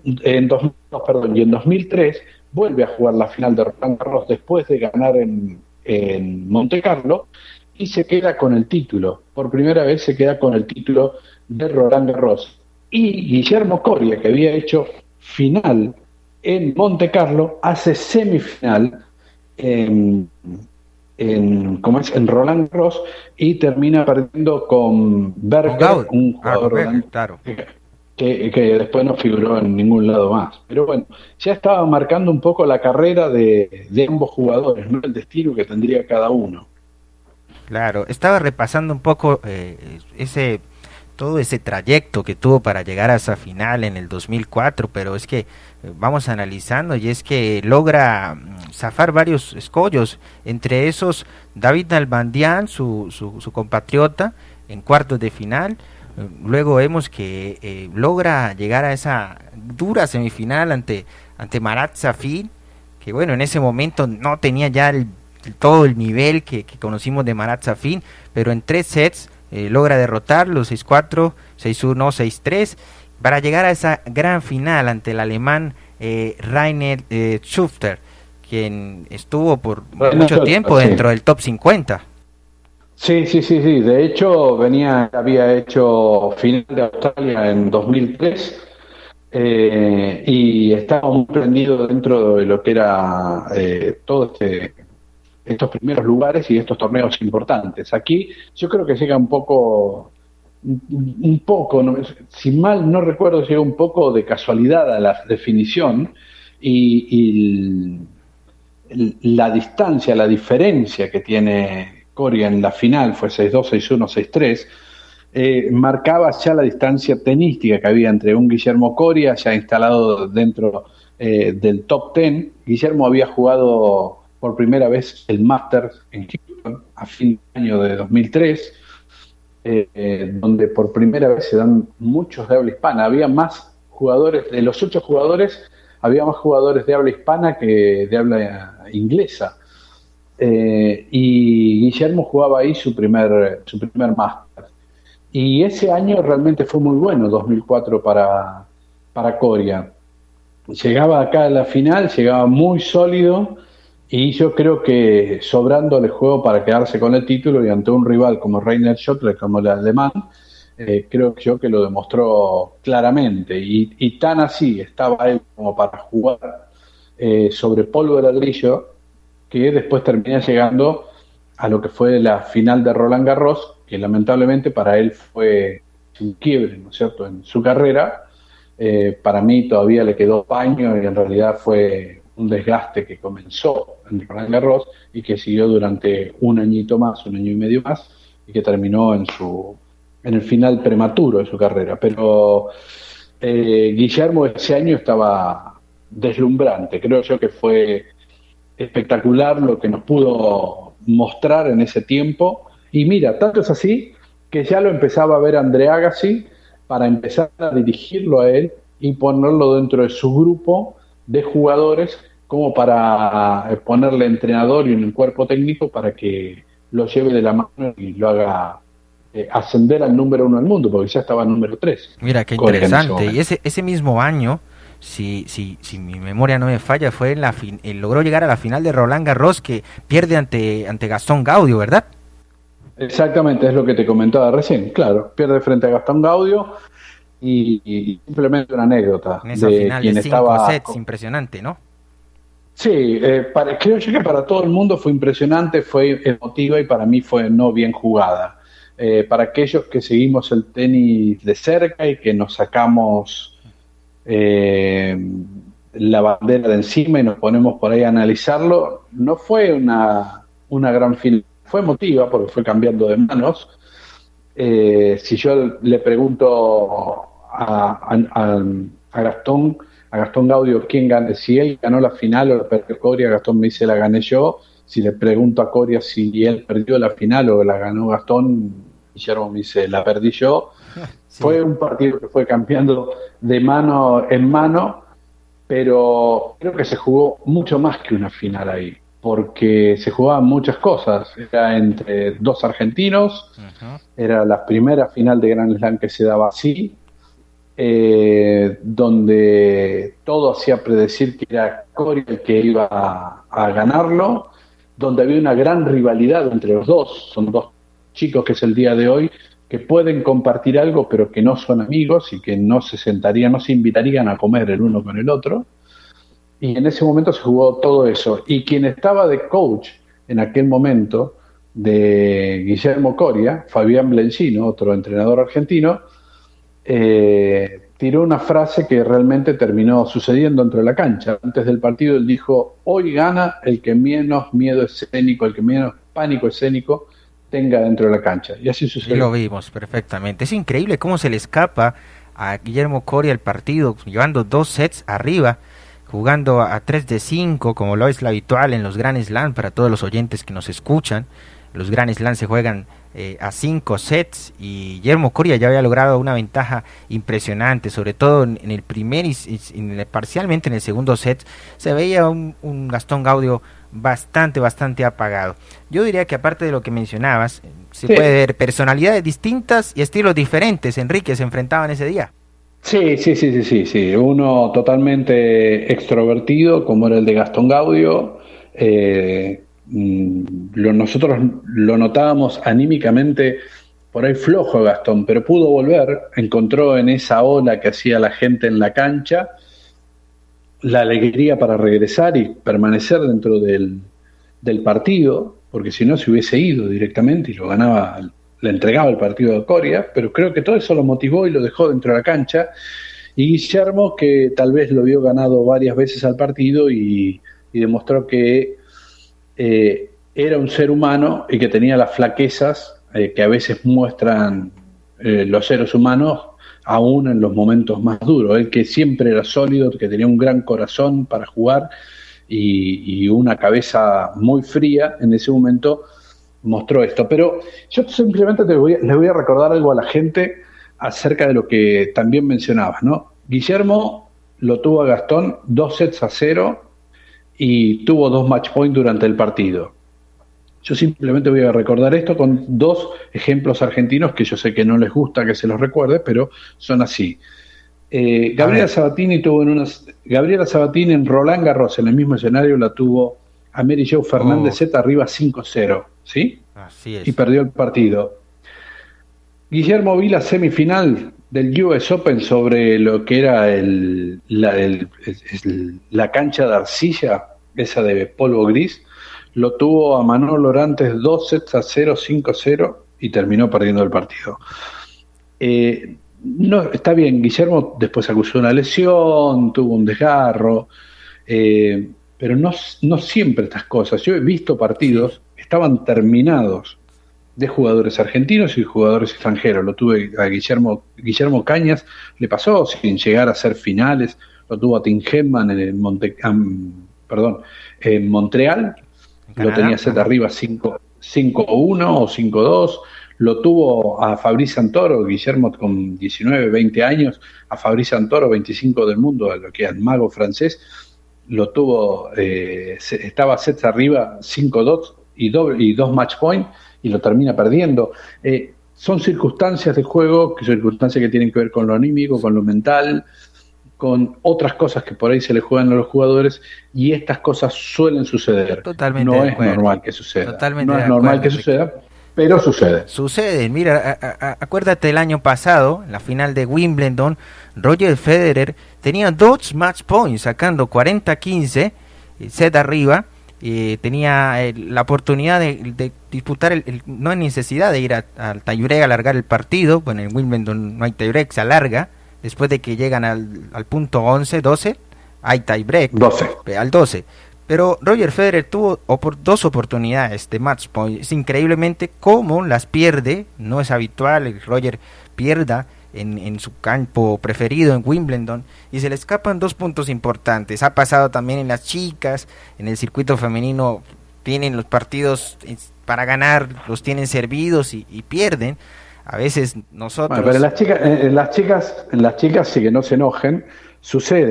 2003 vuelve a jugar la final de Roland Garros después de ganar en Monte Carlo y se queda con el título. Por primera vez se queda con el título de Roland Garros. Y Guillermo Coria, que había hecho final en Monte Carlo, hace semifinal en Roland Garros y termina perdiendo con Berger, un jugador claro, que después no figuró en ningún lado más. Pero bueno, ya estaba marcando un poco la carrera de ambos jugadores, ¿no? El destino que tendría cada uno. Claro, estaba repasando un poco todo ese trayecto que tuvo para llegar a esa final en el 2004, pero es que vamos analizando y es que logra zafar varios escollos, entre esos David Nalbandián, su compatriota, en cuartos de final. Luego vemos que logra llegar a esa dura semifinal ante Marat Safin, que bueno, en ese momento no tenía ya todo el nivel que conocimos de Marat Safin, pero en 3 sets logra derrotarlo, 6-4, 6-1, 6-3, para llegar a esa gran final ante el alemán Rainer Schufter. quien estuvo por Reynald mucho Shot, tiempo sí. dentro del top 50. Sí, sí, sí, sí. De hecho, había hecho final de Australia en 2003 y estaba muy prendido dentro de lo que era todo estos primeros lugares y estos torneos importantes. Aquí yo creo que llega un poco, si mal no recuerdo, llega un poco de casualidad a la definición y la distancia, la diferencia que tiene Coria en la final, fue 6-2, 6-1, 6-3, marcaba ya la distancia tenística que había entre un Guillermo Coria, ya instalado dentro del top 10. Guillermo había jugado por primera vez el Masters en Houston a fin de año de 2003, donde por primera vez se dan muchos de habla hispana. Había más jugadores, de los 8 jugadores, había más jugadores de habla hispana que de habla inglesa. Y Guillermo jugaba ahí su primer máster. Y ese año realmente fue muy bueno, 2004 para Coria. Llegaba acá a la final, llegaba muy sólido y yo creo que sobrándole juego para quedarse con el título y ante un rival como Reiner Schottler, como el alemán, creo yo que lo demostró claramente y tan así estaba él como para jugar sobre polvo de ladrillo que después termina llegando a lo que fue la final de Roland Garros, que lamentablemente para él fue un quiebre, ¿no es cierto?, en su carrera. Para mí todavía le quedó paño y en realidad fue un desgaste que comenzó en Roland Garros y que siguió durante un añito más, un año y medio más, y que terminó en el final prematuro de su carrera. Pero Guillermo ese año estaba deslumbrante, creo yo que fue espectacular lo que nos pudo mostrar en ese tiempo. Y mira, tanto es así que ya lo empezaba a ver André Agassi para empezar a dirigirlo a él y ponerlo dentro de su grupo de jugadores como para ponerle entrenador y un cuerpo técnico para que lo lleve de la mano y lo haga ascender al número 1 del mundo, porque ya estaba número 3. Mira, qué interesante. Y ese mismo año, si mi memoria no me falla, fue logró llegar a la final de Roland Garros, que pierde ante Gastón Gaudio, ¿verdad? Exactamente, es lo que te comentaba recién. Claro, pierde frente a Gastón Gaudio y simplemente una anécdota En esa de final quien de 5 estaba. sets, impresionante, ¿no? Sí, creo yo que para todo el mundo fue impresionante, fue emotiva y para mí fue no bien jugada. Para aquellos que seguimos el tenis de cerca y que nos sacamos la bandera de encima y nos ponemos por ahí a analizarlo, no fue una gran final. Fue emotiva porque fue cambiando de manos. Si yo le pregunto a Gastón Gaudio quién gana, si él ganó la final o la perdió Coria, Gastón me dice la gané yo. Si le pregunto a Coria si él perdió la final o la ganó Gastón, Guillermo me dice la perdí yo. Sí. Fue un partido que fue cambiando de mano en mano, pero creo que se jugó mucho más que una final ahí, porque se jugaban muchas cosas. Era entre dos argentinos, era la primera final de Grand Slam que se daba así, donde todo hacía predecir que era Coria el que iba a ganarlo, donde había una gran rivalidad entre los dos. Son dos chicos que es el día de hoy que pueden compartir algo pero que no son amigos y que no se invitarían a comer el uno con el otro. Y en ese momento se jugó todo eso. Y quien estaba de coach en aquel momento de Guillermo Coria, Fabián Blencino, otro entrenador argentino, tiró una frase que realmente terminó sucediendo dentro de la cancha. Antes del partido él dijo: hoy gana el que menos miedo escénico, el que menos pánico escénico tenga dentro de la cancha. Y así sucedió. Y lo vimos perfectamente. Es increíble cómo se le escapa a Guillermo Coria el partido, llevando 2 sets arriba, jugando a 3 de 5, como lo es lo habitual en los Grand Slam. Para todos los oyentes que nos escuchan, los Grand Slam se juegan a 5 sets y Guillermo Coria ya había logrado una ventaja impresionante, sobre todo en el primer y parcialmente en el segundo set se veía un Gastón Gaudio bastante apagado. Yo diría que aparte de lo que mencionabas, se puede ver personalidades distintas y estilos diferentes, Enrique, se enfrentaban ese día. Sí. Uno totalmente extrovertido, como era el de Gastón Gaudio. Nosotros lo notábamos anímicamente por ahí flojo Gastón, pero pudo volver, encontró en esa ola que hacía la gente en la cancha la alegría para regresar y permanecer dentro del partido, porque si no se hubiese ido directamente y lo ganaba, le entregaba el partido a Coria, pero creo que todo eso lo motivó y lo dejó dentro de la cancha. Y Guillermo, que tal vez lo vio ganado varias veces al partido y demostró que era un ser humano y que tenía las flaquezas que a veces muestran los seres humanos aún en los momentos más duros. Él que siempre era sólido, que tenía un gran corazón para jugar y una cabeza muy fría en ese momento, mostró esto. Pero yo simplemente les voy a recordar algo a la gente acerca de lo que también mencionabas, ¿no? Guillermo lo tuvo a Gastón 2-0 y tuvo 2 match points durante el partido. Yo simplemente voy a recordar esto con 2 ejemplos argentinos que yo sé que no les gusta que se los recuerde, pero son así. Gabriela Sabatini en Roland Garros, en el mismo escenario, la tuvo a Mary Jo Fernández Z arriba 5-0, ¿sí? Así es. Y perdió el partido. Guillermo Vila, semifinal del US Open sobre lo que era la cancha de arcilla, esa de polvo gris, lo tuvo a Manolo Orantes 2-0, 5-0 y terminó perdiendo el partido. No, está bien, Guillermo después acusó una lesión, tuvo un desgarro, pero no siempre estas cosas. Yo he visto partidos, estaban terminados de jugadores argentinos y jugadores extranjeros. Lo tuve a Guillermo Cañas, le pasó sin llegar a ser finales, lo tuvo a Tim Henman en Montreal, lo tenía set arriba 5-1 o 5-2, lo tuvo a Fabrice Santoro, Guillermo con 19, 20 años, a Fabrice Santoro, 25 del mundo, a lo que es el mago francés, lo tuvo, estaba sets arriba 5-2 y 2 match point, y lo termina perdiendo. Son circunstancias de juego, circunstancias que tienen que ver con lo anímico, con lo mental, con otras cosas que por ahí se le juegan a los jugadores, y estas cosas suelen suceder. Totalmente no de es acuerdo. normal que suceda. Totalmente no de es normal acuerdo, que suceda, pero sucede. Sucede, mira, acuérdate el año pasado, en la final de Wimbledon, Roger Federer tenía 2 match points, sacando 40-15, set arriba, tenía la oportunidad de disputar, no hay necesidad de ir al tiebreak a alargar el partido. Bueno, en Wimbledon no hay tiebreak, se alarga, después de que llegan al punto 11, 12, hay tiebreak, 12. Al 12. Pero Roger Federer tuvo 2 oportunidades de match point. Es increíblemente cómo las pierde. No es habitual el Roger pierda en su campo preferido, en Wimbledon, y se le escapan 2 puntos importantes. Ha pasado también en las chicas, en el circuito femenino, tienen los partidos para ganar, los tienen servidos y pierden. A veces nosotros... Bueno, pero en las chicas sí, que no se enojen, sucede,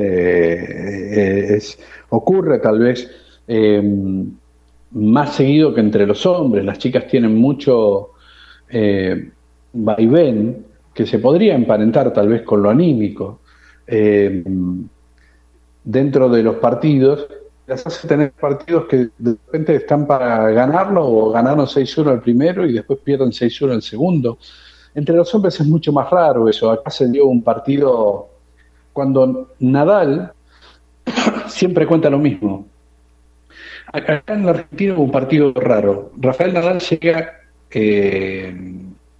ocurre tal vez más seguido que entre los hombres. Las chicas tienen mucho vaivén que se podría emparentar tal vez con lo anímico dentro de los partidos. Las hace tener partidos que de repente están para ganarlo, o ganaron 6-1 el primero y después pierden 6-1 el segundo. Entre los hombres es mucho más raro eso. Acá se dio un partido cuando Nadal siempre cuenta lo mismo. Acá en la Argentina hubo un partido raro. Rafael Nadal llega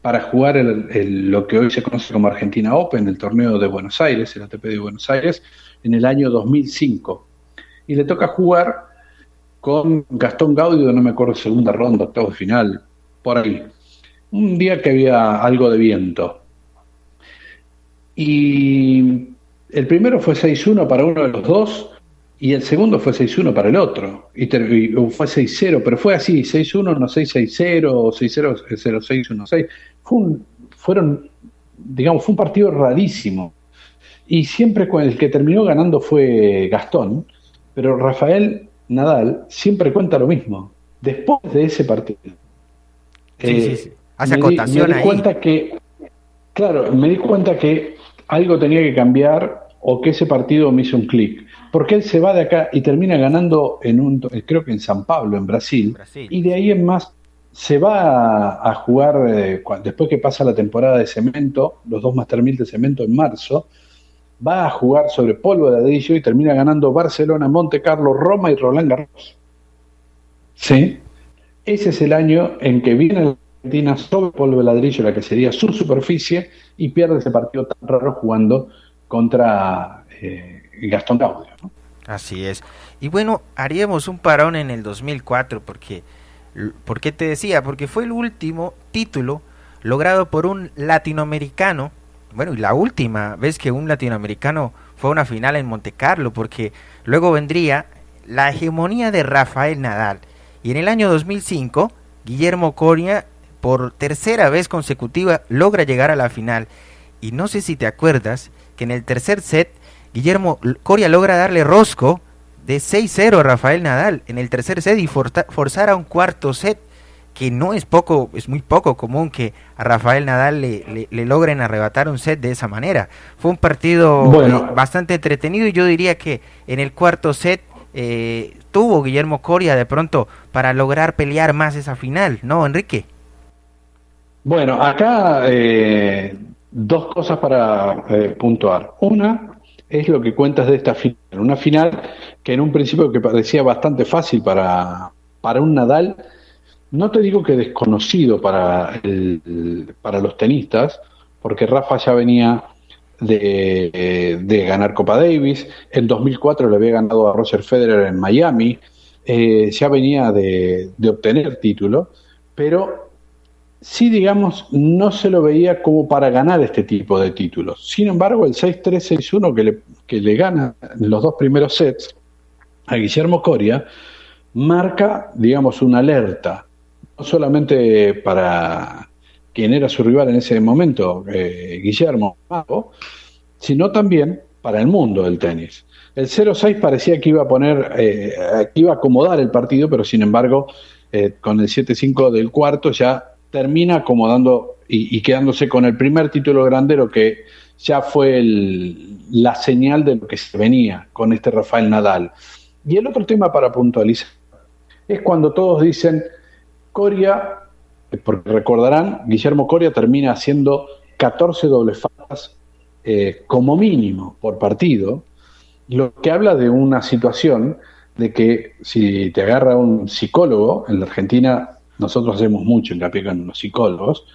para jugar lo que hoy se conoce como Argentina Open, el torneo de Buenos Aires, el ATP de Buenos Aires, en el año 2005. Y le toca jugar con Gastón Gaudio, no me acuerdo, segunda ronda, octavo de final, por ahí. Un día que había algo de viento. Y el primero fue 6-1 para uno de los dos, y el segundo fue 6-1 para el otro. Y fue 6-0, pero fue así, 6-1, no 6-6-0, 6-0, 0-6-1-6. Fue un partido rarísimo. Y siempre el que terminó ganando fue Gastón, pero Rafael Nadal siempre cuenta lo mismo. Después de ese partido. Sí. Hace acotación ahí. Me di cuenta que algo tenía que cambiar o que ese partido me hizo un clic. Porque él se va de acá y termina ganando creo que en San Pablo, en Brasil, Brasil, y de ahí sí. en más se va a jugar, después que pasa la temporada de cemento, los 2 Master 1000 de cemento en marzo, va a jugar sobre polvo de ladrillo y termina ganando Barcelona, Monte Carlo, Roma y Roland Garros. ¿Sí? Ese es el año en que viene la Argentina sobre polvo de ladrillo, la que sería su superficie, y pierde ese partido tan raro jugando contra Gastón Gaudio, ¿no? Así es. Y bueno, haríamos un parón en el 2004 porque, ¿por qué te decía? Porque fue el último título logrado por un latinoamericano. Bueno, y la última vez que un latinoamericano fue a una final en Monte Carlo, porque luego vendría la hegemonía de Rafael Nadal. Y en el año 2005, Guillermo Coria, por tercera vez consecutiva, logra llegar a la final. Y no sé si te acuerdas que en el tercer set, Guillermo Coria logra darle rosco de 6-0 a Rafael Nadal en el tercer set y forzar a un cuarto set, que no es poco, es muy poco común que a Rafael Nadal le logren arrebatar un set de esa manera. Fue un partido Bueno, bastante entretenido y yo diría que en el cuarto set tuvo Guillermo Coria de pronto para lograr pelear más esa final, ¿no, Enrique? bueno, acá dos cosas para puntuar. Una es lo que cuentas de esta final. Una final que en un principio que parecía bastante fácil para un Nadal, no te digo que desconocido para los tenistas, porque Rafa ya venía de ganar Copa Davis, en 2004 le había ganado a Roger Federer en Miami, ya venía de obtener título, pero sí, digamos, no se lo veía como para ganar este tipo de títulos. Sin embargo, el 6-3, 6-1 que le gana en los 2 primeros sets a Guillermo Coria marca, digamos, una alerta, no solamente para quien era su rival en ese momento, Guillermo Mago, sino también para el mundo del tenis. El 0-6 parecía que iba a que iba a acomodar el partido, pero sin embargo, con el 7-5 del cuarto ya termina acomodando y quedándose con el primer título grandero, que ya fue la señal de lo que se venía con este Rafael Nadal. Y el otro tema para puntualizar es cuando todos dicen Coria, porque recordarán, Guillermo Coria termina haciendo 14 dobles faltas como mínimo por partido, lo que habla de una situación de que si te agarra un psicólogo, en la Argentina nosotros hacemos mucho hincapié con los psicólogos,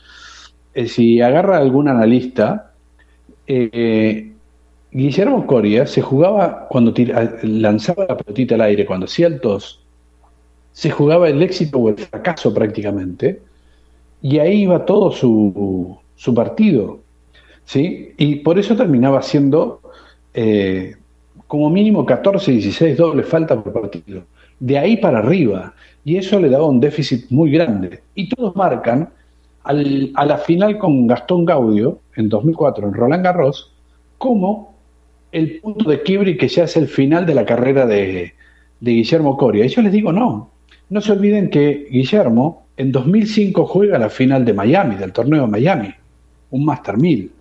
si agarra algún analista, Guillermo Coria se jugaba, cuando lanzaba la pelotita al aire, cuando hacía el tos, se jugaba el éxito o el fracaso prácticamente, y ahí iba todo su partido, ¿sí? Y por eso terminaba haciendo como mínimo 14, 16 dobles faltas por partido, de ahí para arriba, y eso le daba un déficit muy grande. Y todos marcan a la final con Gastón Gaudio, en 2004, en Roland Garros, como el punto de quiebre que ya es el final de la carrera de Guillermo Coria. Y yo les digo, no se olviden que Guillermo en 2005 juega la final de Miami, del torneo de Miami, un Master 1000.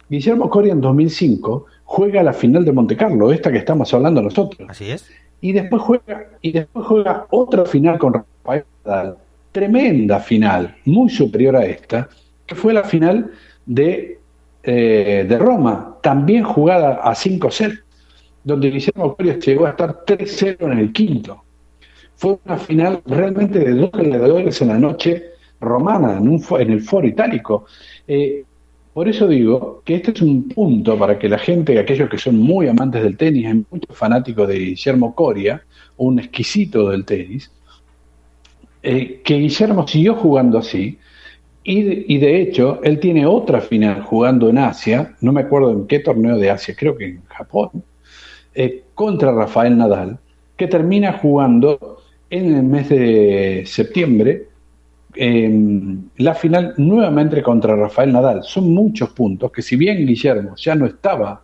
Guillermo Coria en 2005 juega la final de Monte Carlo, esta que estamos hablando nosotros. Así es. Y después juega otra final con Rafael Nadal, tremenda final, muy superior a esta, que fue la final de Roma, también jugada a 5 sets, donde Guillermo Coria llegó a estar 3-0 en el quinto. Fue una final realmente de 2 gladiadores en la noche romana, en el Foro Itálico. Por eso digo que este es un punto para que la gente, aquellos que son muy amantes del tenis, hay muchos fanáticos de Guillermo Coria, un exquisito del tenis, que Guillermo siguió jugando así, y de hecho él tiene otra final jugando en Asia, no me acuerdo en qué torneo de Asia, creo que en Japón, contra Rafael Nadal, que termina jugando en el mes de septiembre la final nuevamente contra Rafael Nadal. Son muchos puntos que, si bien Guillermo ya no estaba,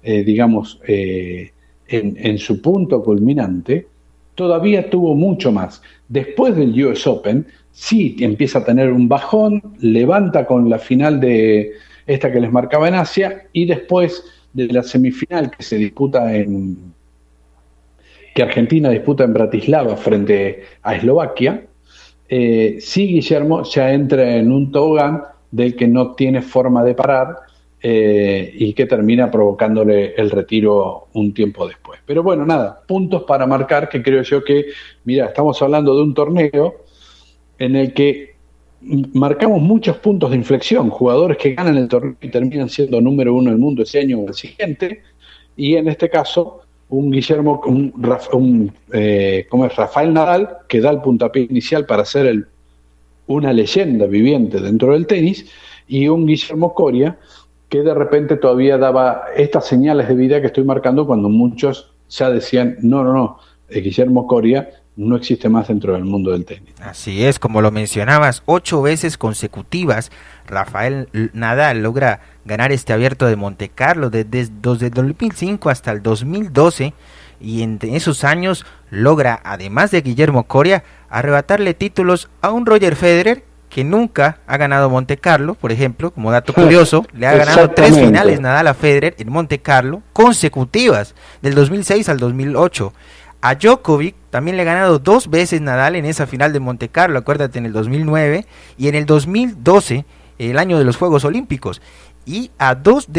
en su punto culminante, todavía tuvo mucho más. Después del US Open, sí empieza a tener un bajón, levanta con la final esta que les marcaba en Asia, y después de la semifinal que se disputa que Argentina disputa en Bratislava frente a Eslovaquia, sí Guillermo ya entra en un tobogán del que no tiene forma de parar, y que termina provocándole el retiro un tiempo después. Pero bueno, nada, puntos para marcar que creo yo que, mira, estamos hablando de un torneo en el que marcamos muchos puntos de inflexión, jugadores que ganan el torneo y terminan siendo número uno del mundo ese año o el siguiente, y en este caso un Guillermo, ¿cómo es? Rafael Nadal, que da el puntapié inicial para ser una leyenda viviente dentro del tenis, y un Guillermo Coria, que de repente todavía daba estas señales de vida que estoy marcando cuando muchos ya decían, no, Guillermo Coria no existe más dentro del mundo del tenis. Así es, como lo mencionabas, 8 veces consecutivas Rafael Nadal logra ganar este Abierto de Montecarlo desde el 2005 hasta el 2012, y en esos años logra, además de Guillermo Coria, arrebatarle títulos a un Roger Federer que nunca ha ganado Montecarlo, por ejemplo, como dato curioso, le ha ganado 3 finales Nadal a Federer en Montecarlo consecutivas, del 2006 al 2008. A Djokovic también le ha ganado 2 veces Nadal en esa final de Montecarlo, acuérdate, en el 2009 y en el 2012, el año de los Juegos Olímpicos. Y a dos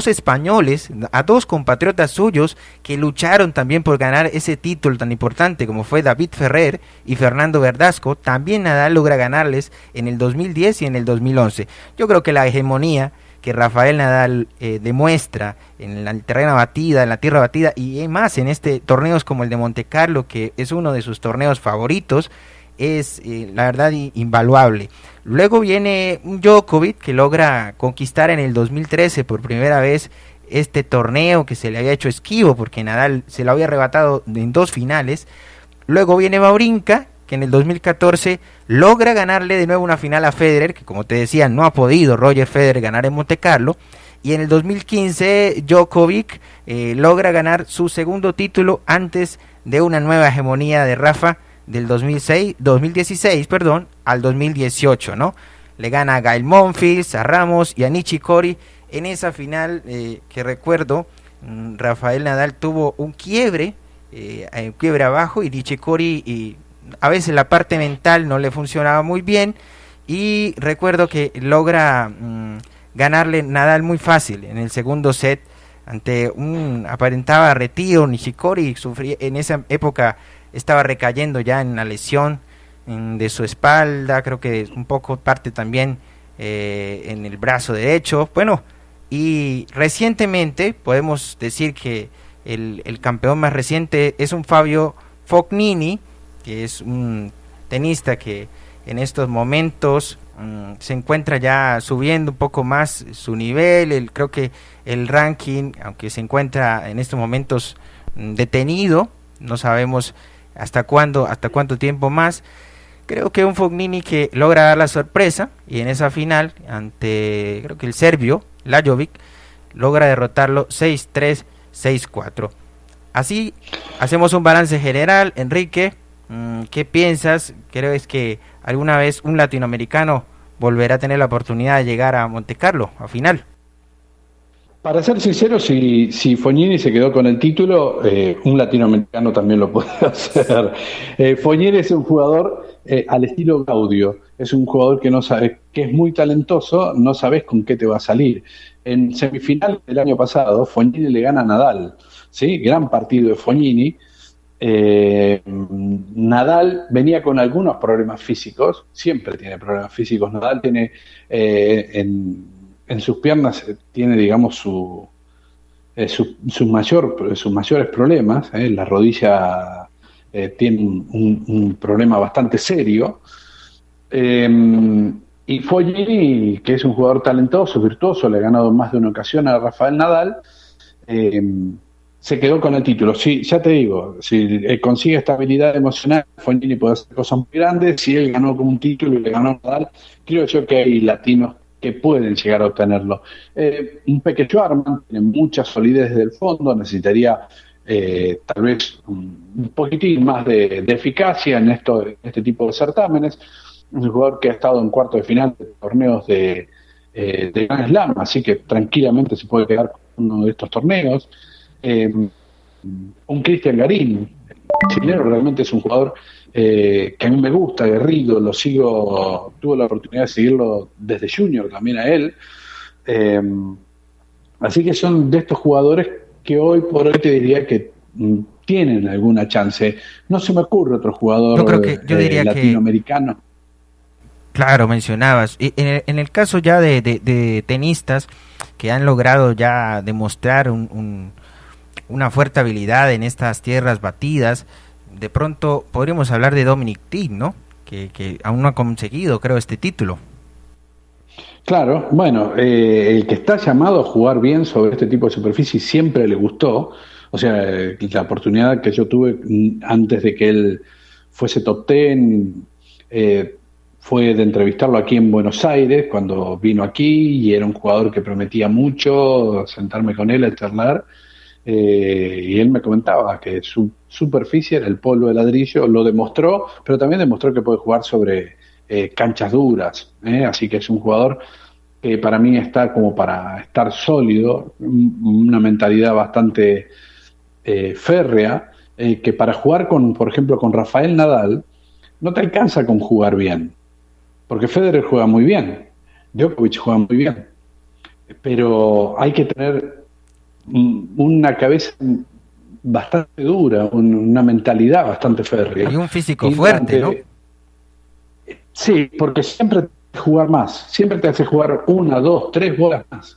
españoles, a 2 compatriotas suyos que lucharon también por ganar ese título tan importante como fue David Ferrer y Fernando Verdasco, también Nadal logra ganarles en el 2010 y en el 2011. Yo creo que la hegemonía que Rafael Nadal demuestra en la terreno batida, en la tierra batida, y más en torneos como el de Montecarlo, que es uno de sus torneos favoritos, es la verdad invaluable. Luego viene un Djokovic que logra conquistar en el 2013 por primera vez este torneo que se le había hecho esquivo porque Nadal se lo había arrebatado en 2 finales. Luego viene Wawrinka, que en el 2014 logra ganarle de nuevo una final a Federer, que como te decía no ha podido Roger Federer ganar en Montecarlo. Y en el 2015 Djokovic logra ganar su segundo título antes de una nueva hegemonía de Rafa del 2016 al 2018, ¿no? Le gana a Gael Monfils, a Ramos y a Nishikori en esa final que recuerdo. Rafael Nadal tuvo un quiebre abajo, y Nishikori, y a veces la parte mental no le funcionaba muy bien, y recuerdo que logra ganarle Nadal muy fácil en el segundo set ante un aparentaba retiro. Nishikori sufría en esa época, estaba recayendo ya en la lesión de su espalda, creo que un poco parte también en el brazo derecho. Bueno, y recientemente podemos decir que el campeón más reciente es un Fabio Fognini, que es un tenista que en estos momentos se encuentra ya subiendo un poco más su nivel. Creo que el ranking, aunque se encuentra en estos momentos detenido, no sabemos hasta cuánto tiempo más. Creo que un Fognini que logra dar la sorpresa, y en esa final ante, creo que el serbio Lajovic, logra derrotarlo 6-3, 6-4. Así hacemos un balance general. Enrique, ¿qué piensas? ¿Crees que alguna vez un latinoamericano volverá a tener la oportunidad de llegar a Montecarlo a final? Para ser sincero, si Fognini se quedó con el título, un latinoamericano también lo puede hacer. Fognini es un jugador al estilo Gaudio, es un jugador que no sabe, que es muy talentoso, no sabes con qué te va a salir. En semifinal del año pasado, Fognini le gana a Nadal, ¿sí? Gran partido de Fognini. Nadal venía con algunos problemas físicos, siempre tiene problemas físicos. Nadal tiene en sus piernas tiene, digamos, sus mayores problemas. La rodilla tiene un problema bastante serio. Y Fognini, que es un jugador talentoso, virtuoso, le ha ganado más de una ocasión a Rafael Nadal, se quedó con el título. Sí, ya te digo, si consigue estabilidad emocional, Fognini puede hacer cosas muy grandes. Si él ganó con un título y le ganó a Nadal, creo yo que hay latinos que pueden llegar a obtenerlo. Un Peke Schwartzman tiene mucha solidez desde el fondo, necesitaría tal vez un poquitín más de eficacia en este tipo de certámenes. Un jugador que ha estado en cuartos de final de torneos de de Grand Slam, así que tranquilamente se puede quedar con uno de estos torneos. Un Cristian Garín, chileno, realmente es un jugador que a mí me gusta, aguerrido, lo sigo, tuve la oportunidad de seguirlo desde junior también a él. Así que son de estos jugadores que hoy por hoy te diría que tienen alguna chance. No se me ocurre otro jugador yo diría latinoamericano. Claro, mencionabas. Y en el caso ya de tenistas que han logrado ya demostrar una fuerte habilidad en estas tierras batidas, de pronto podríamos hablar de Dominic Thiem, ¿no? Que aún no ha conseguido, creo, este título. Claro, bueno, el que está llamado a jugar bien sobre este tipo de superficie siempre le gustó. O sea, la oportunidad que yo tuve antes de que él fuese top 10 fue de entrevistarlo aquí en Buenos Aires, cuando vino aquí, y era un jugador que prometía mucho, sentarme con él a charlar, y él me comentaba que su superficie era el polvo de ladrillo, lo demostró, pero también demostró que puede jugar sobre canchas duras, así que es un jugador que para mí está como para estar sólido, una mentalidad bastante férrea, que para jugar por ejemplo, con Rafael Nadal, no te alcanza con jugar bien, porque Federer juega muy bien, Djokovic juega muy bien, pero hay que tener una cabeza bastante dura, una mentalidad bastante férrea. Y un físico fuerte, ¿no? Sí, porque siempre te hace jugar más, siempre te hace jugar 1, 2, 3 bolas más.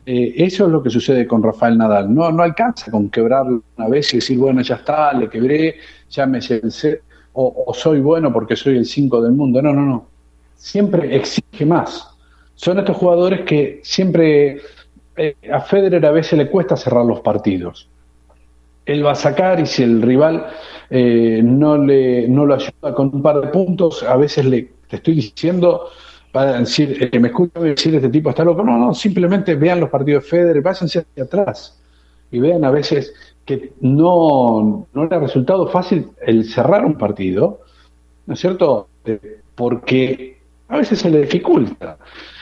Eso es lo que sucede con Rafael Nadal. No alcanza con quebrar una vez y decir, bueno, ya está, le quebré, ya me sé el set, o soy bueno porque soy el 5 del mundo. No. Siempre exige más. Son estos jugadores que siempre a Federer a veces le cuesta cerrar los partidos. Él va a sacar y si el rival no lo ayuda con un par de puntos, a veces te estoy diciendo, para decir, el que me escucha decir este tipo está loco. No, simplemente vean los partidos de Federer, váyanse hacia atrás y vean a veces que no le ha resultado fácil el cerrar un partido, ¿no es cierto? Porque a veces se le dificulta.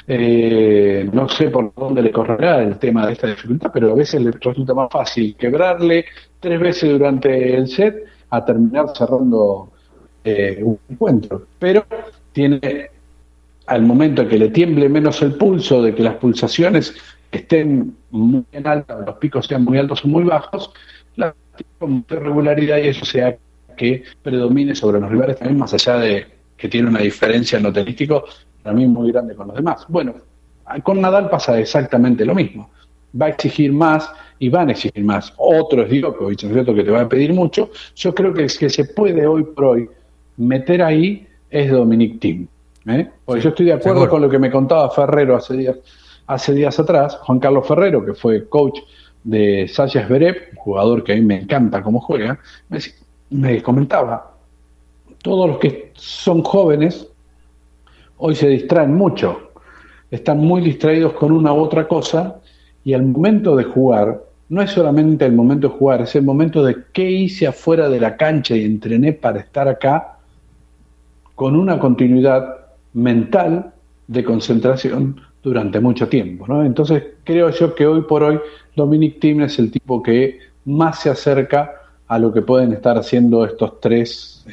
No sé por dónde le correrá el tema de esta dificultad, pero a veces le resulta más fácil quebrarle 3 veces durante el set a terminar cerrando un encuentro. Pero tiene, al momento que le tiemble menos el pulso, de que las pulsaciones estén muy bien altas, los picos sean muy altos o muy bajos, la con regularidad, y eso sea que predomine sobre los rivales también, más allá de que tiene una diferencia en lo tenístico para mí muy grande con los demás. Bueno, con Nadal pasa exactamente lo mismo. Va a exigir más y van a exigir más. Otro es Djokovic, ¿no es cierto?, que te va a pedir mucho. Yo creo que el que se puede hoy por hoy meter ahí es Dominic Thiem. Porque yo estoy de acuerdo con lo que me contaba Ferrero hace días atrás, Juan Carlos Ferrero, que fue coach de Sasha Zverev, un jugador que a mí me encanta cómo juega, me comentaba, todos los que son jóvenes hoy se distraen mucho, están muy distraídos con una u otra cosa, y al momento de jugar, no es solamente el momento de jugar, es el momento de qué hice afuera de la cancha y entrené para estar acá, con una continuidad mental de concentración durante mucho tiempo, ¿no? Entonces creo yo que hoy por hoy Dominic Thiem es el tipo que más se acerca a lo que pueden estar haciendo estas tres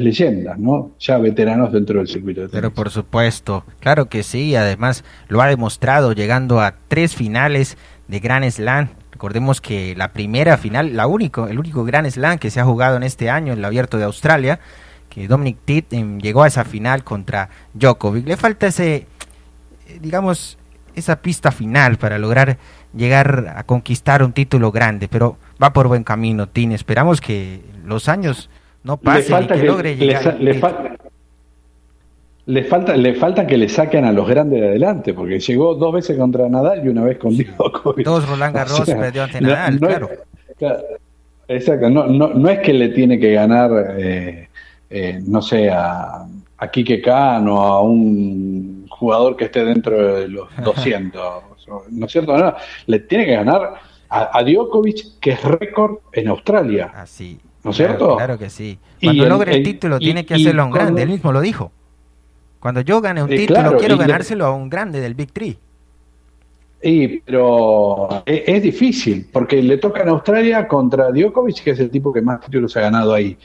leyendas, ¿no? Ya veteranos dentro del circuito de tenis. Pero por supuesto, claro que sí, además lo ha demostrado llegando a 3 finales de Grand Slam. Recordemos que la primera final, el único Grand Slam que se ha jugado en este año, el Abierto de Australia, que Dominic Thiem llegó a esa final contra Djokovic. Le falta esa pista final para lograr llegar a conquistar un título grande, pero va por buen camino, Thiem. Esperamos que los años no pasen y que logre llegar. Le falta que le saquen a los grandes de adelante, porque llegó 2 veces contra Nadal y una vez con Djokovic. 2 Roland Garros, perdió ante Nadal, claro. Exacto, no es que le tiene que ganar, no sé, a Quique Khan o a un jugador que esté dentro de los 200, ¿no es cierto? No, le tiene que ganar a Djokovic, que es récord en Australia. Así, ¿no es cierto? Claro que sí. Cuando logre el título tiene que hacerlo a un grande, él mismo lo dijo. Cuando yo gane un título, quiero ganárselo a un grande del Big Three. Pero es difícil, porque le toca en Australia contra Djokovic, que es el tipo que más títulos ha ganado ahí,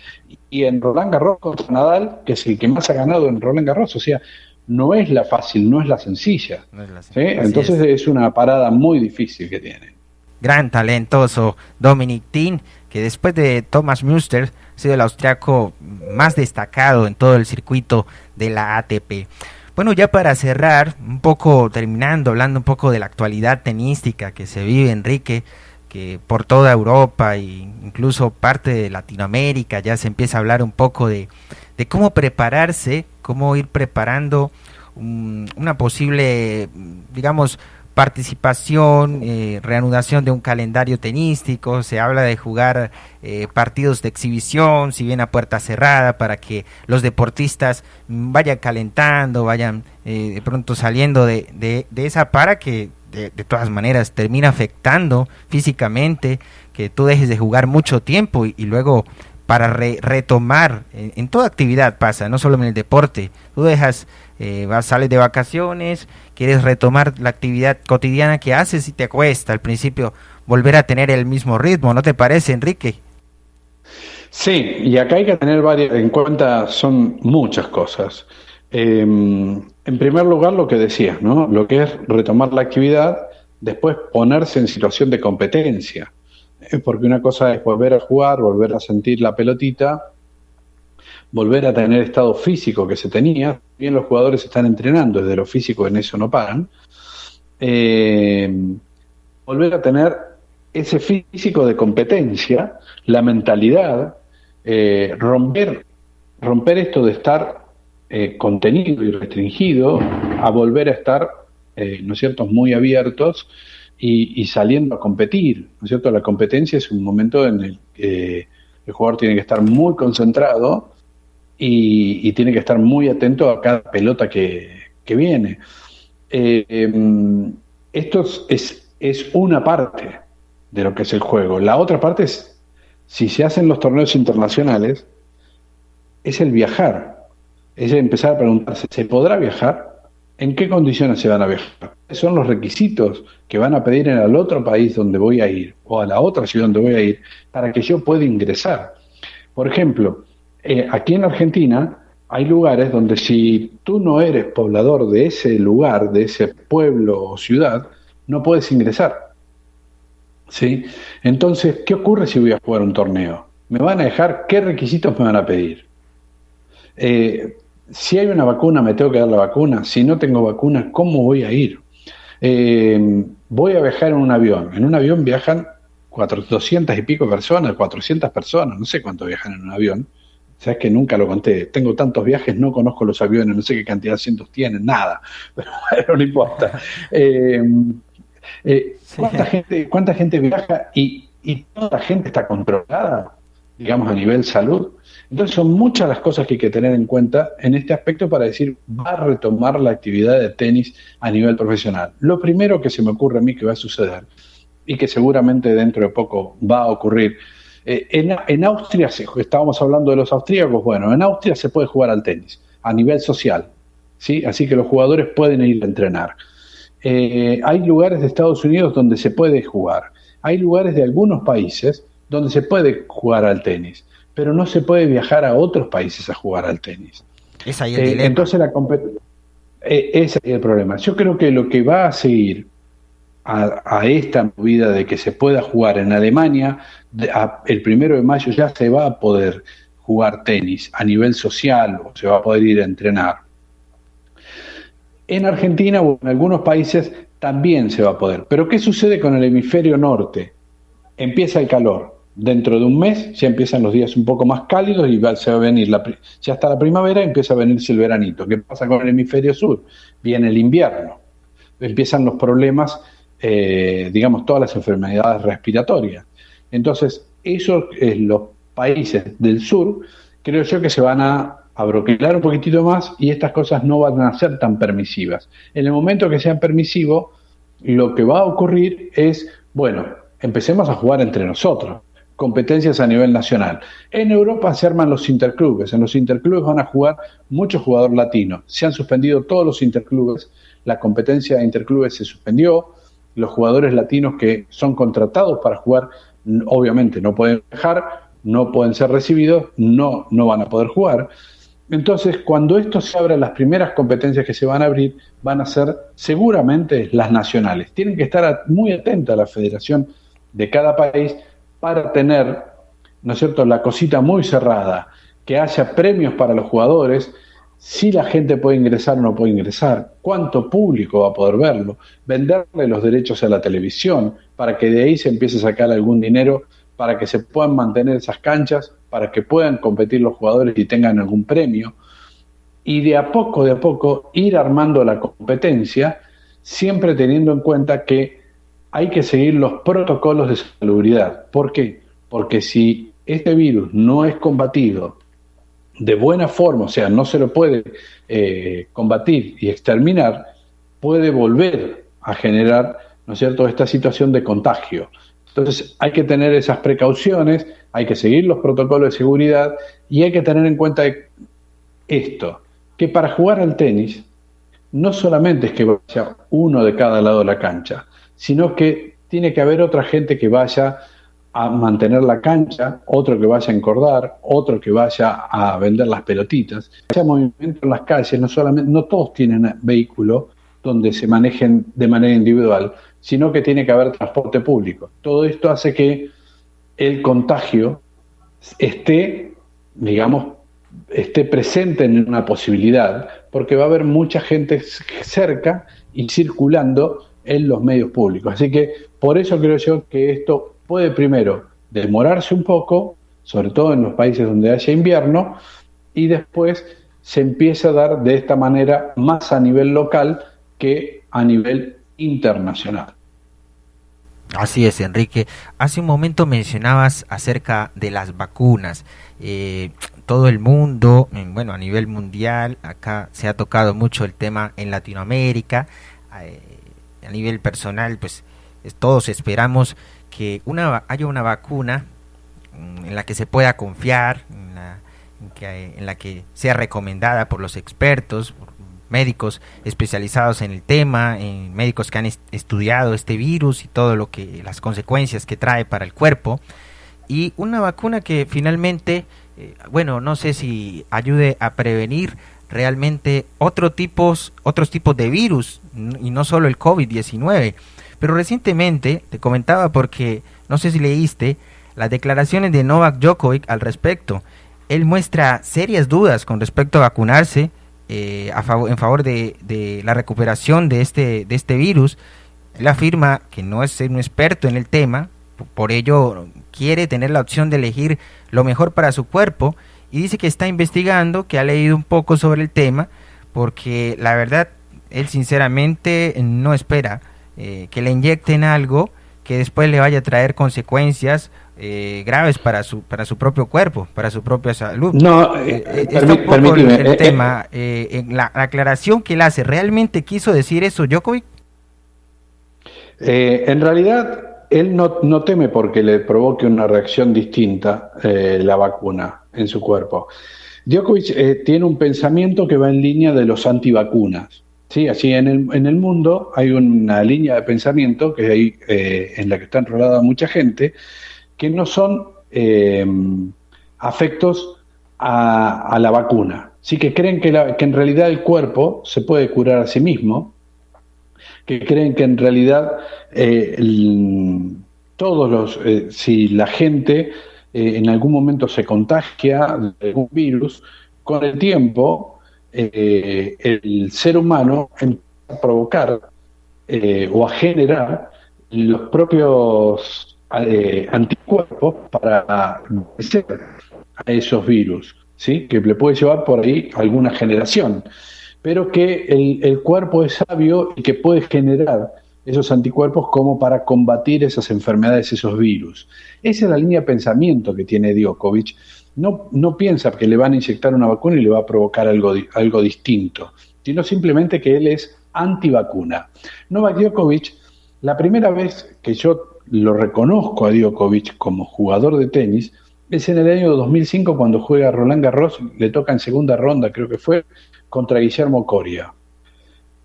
y en Roland Garros contra Nadal, que es el que más ha ganado en Roland Garros. O sea, no es la fácil, no es la sencilla. No es la- ¿Sí? Así Entonces es una parada muy difícil que tiene. Gran talentoso Dominic Thiem, que después de Thomas Müller ha sido el austriaco más destacado en todo el circuito de la ATP. Bueno, ya para cerrar, un poco terminando, hablando un poco de la actualidad tenística que se vive, Enrique, que por toda Europa e incluso parte de Latinoamérica ya se empieza a hablar un poco de cómo prepararse, cómo ir preparando una posible, digamos, participación, reanudación de un calendario tenístico. Se habla de jugar partidos de exhibición, si bien a puerta cerrada, para que los deportistas vayan calentando, vayan de pronto saliendo de esa para que de todas maneras termina afectando físicamente, que tú dejes de jugar mucho tiempo y luego para retomar, en toda actividad pasa, no solo en el deporte, tú dejas, sales de vacaciones, quieres retomar la actividad cotidiana que haces y te cuesta al principio volver a tener el mismo ritmo, ¿no te parece, Enrique? Sí, y acá hay que tener varias en cuenta, son muchas cosas. En primer lugar, lo que decías, ¿no? Lo que es retomar la actividad, después ponerse en situación de competencia. Porque una cosa es volver a jugar, volver a sentir la pelotita, volver a tener estado físico que se tenía. Bien, los jugadores están entrenando, desde lo físico en eso no paran. Volver a tener ese físico de competencia, la mentalidad, romper esto de estar contenido y restringido, a volver a estar, ¿no es cierto?, muy abiertos y saliendo a competir, ¿no es cierto? La competencia es un momento en el que el jugador tiene que estar muy concentrado y tiene que estar muy atento a cada pelota que viene. Esto es una parte de lo que es el juego. La otra parte es, si se hacen los torneos internacionales, es el viajar. Es empezar a preguntarse, ¿se podrá viajar? ¿En qué condiciones se van a viajar? ¿Cuáles son los requisitos que van a pedir en el otro país donde voy a ir o a la otra ciudad donde voy a ir para que yo pueda ingresar? Por ejemplo, aquí en Argentina hay lugares donde si tú no eres poblador de ese lugar, de ese pueblo o ciudad, no puedes ingresar. ¿Sí? Entonces, ¿qué ocurre si voy a jugar un torneo? ¿Me van a dejar? ¿Qué requisitos me van a pedir? Si hay una vacuna, me tengo que dar la vacuna. Si no tengo vacuna, ¿cómo voy a ir? Voy a viajar en un avión. En un avión viajan 200 y pico personas, 400 personas, no sé cuánto viajan en un avión. Sabes que nunca lo conté. Tengo tantos viajes, no conozco los aviones, no sé qué cantidad de asientos tienen, nada. Pero bueno, no importa. ¿Cuánta gente viaja y toda la gente está controlada, digamos, a nivel salud? Entonces son muchas las cosas que hay que tener en cuenta en este aspecto para decir, va a retomar la actividad de tenis a nivel profesional. Lo primero que se me ocurre a mí que va a suceder, y que seguramente dentro de poco va a ocurrir, en Austria, estábamos hablando de los austríacos, bueno, en Austria se puede jugar al tenis a nivel social, ¿sí? Así que los jugadores pueden ir a entrenar. Hay lugares de Estados Unidos donde se puede jugar, hay lugares de algunos países donde se puede jugar al tenis, pero no se puede viajar a otros países a jugar al tenis. Es ahí el dilema. Entonces ese es el problema. Yo creo que lo que va a seguir a esta movida de que se pueda jugar en Alemania, el 1 de mayo ya se va a poder jugar tenis a nivel social o se va a poder ir a entrenar. En Argentina o en algunos países también se va a poder. Pero ¿qué sucede con el hemisferio norte? Empieza el calor. Dentro de un mes ya empiezan los días un poco más cálidos y se va a venir, ya está la primavera y empieza a venirse el veranito. ¿Qué pasa con el hemisferio sur? Viene el invierno. Empiezan los problemas, digamos, todas las enfermedades respiratorias. Entonces, los países del sur, creo yo que se van a abroquelar un poquitito más y estas cosas no van a ser tan permisivas. En el momento que sean permisivos, lo que va a ocurrir es, bueno, empecemos a jugar entre nosotros, competencias a nivel nacional. En Europa se arman los interclubes, en los interclubes van a jugar muchos jugadores latinos, se han suspendido todos los interclubes, la competencia de interclubes se suspendió, los jugadores latinos que son contratados para jugar, obviamente no pueden viajar, no pueden ser recibidos, no van a poder jugar. Entonces, cuando esto se abra, las primeras competencias que se van a abrir van a ser seguramente las nacionales. Tienen que estar muy atentas a la federación de cada país para tener, ¿no es cierto?, la cosita muy cerrada, que haya premios para los jugadores, si la gente puede ingresar o no puede ingresar, cuánto público va a poder verlo, venderle los derechos a la televisión, para que de ahí se empiece a sacar algún dinero, para que se puedan mantener esas canchas, para que puedan competir los jugadores y tengan algún premio, y de a poco ir armando la competencia, siempre teniendo en cuenta que hay que seguir los protocolos de salubridad. ¿Por qué? Porque si este virus no es combatido de buena forma, o sea, no se lo puede combatir y exterminar, puede volver a generar, ¿no es cierto?, esta situación de contagio. Entonces hay que tener esas precauciones, hay que seguir los protocolos de seguridad y hay que tener en cuenta esto, que para jugar al tenis no solamente es que vaya uno de cada lado de la cancha, sino que tiene que haber otra gente que vaya a mantener la cancha, otro que vaya a encordar, otro que vaya a vender las pelotitas. Haya movimiento en las calles, no todos tienen vehículo donde se manejen de manera individual, sino que tiene que haber transporte público. Todo esto hace que el contagio esté presente en una posibilidad, porque va a haber mucha gente cerca y circulando en los medios públicos. Así que por eso creo yo que esto puede primero demorarse un poco, sobre todo en los países donde haya invierno, y después se empieza a dar de esta manera más a nivel local que a nivel internacional. Así es, Enrique. Hace un momento mencionabas acerca de las vacunas. Todo el mundo, bueno, a nivel mundial, acá se ha tocado mucho el tema en Latinoamérica. A nivel personal, pues todos esperamos que haya una vacuna en la que se pueda confiar, en la que sea recomendada por los expertos, por médicos especializados en el tema, en médicos que han estudiado este virus y todo las consecuencias que trae para el cuerpo, y una vacuna que finalmente, no sé si ayude a prevenir realmente otros tipos de virus, y no solo el COVID-19. Pero recientemente, te comentaba porque, no sé si leíste, las declaraciones de Novak Djokovic al respecto. Él muestra serias dudas con respecto a vacunarse en favor de la recuperación de este virus. Él afirma que no es un experto en el tema, por ello quiere tener la opción de elegir lo mejor para su cuerpo, y dice que está investigando, que ha leído un poco sobre el tema, porque la verdad, él sinceramente no espera que le inyecten algo que después le vaya a traer consecuencias graves para su propio cuerpo, para su propia salud. No, permíteme. El tema, la aclaración que él hace, ¿realmente quiso decir eso Djokovic? En realidad, él no teme porque le provoque una reacción distinta la vacuna en su cuerpo. Djokovic tiene un pensamiento que va en línea de los antivacunas. Sí, así en el mundo hay una línea de pensamiento que hay, en la que está enrolada mucha gente, que no son afectos a la vacuna. Sí, que creen que en realidad el cuerpo se puede curar a sí mismo, que creen que en realidad si la gente en algún momento se contagia de algún virus, con el tiempo el ser humano empieza a provocar o a generar los propios anticuerpos para vencer a esos virus, ¿sí? Que le puede llevar por ahí alguna generación, pero que el cuerpo es sabio y que puede generar esos anticuerpos como para combatir esas enfermedades, esos virus. Esa es la línea de pensamiento que tiene Djokovic. No piensa que le van a inyectar una vacuna y le va a provocar algo distinto, sino simplemente que él es antivacuna. Novak Djokovic, la primera vez que yo lo reconozco a Djokovic como jugador de tenis, es en el año 2005 cuando juega Roland Garros, le toca en segunda ronda, creo que fue, contra Guillermo Coria.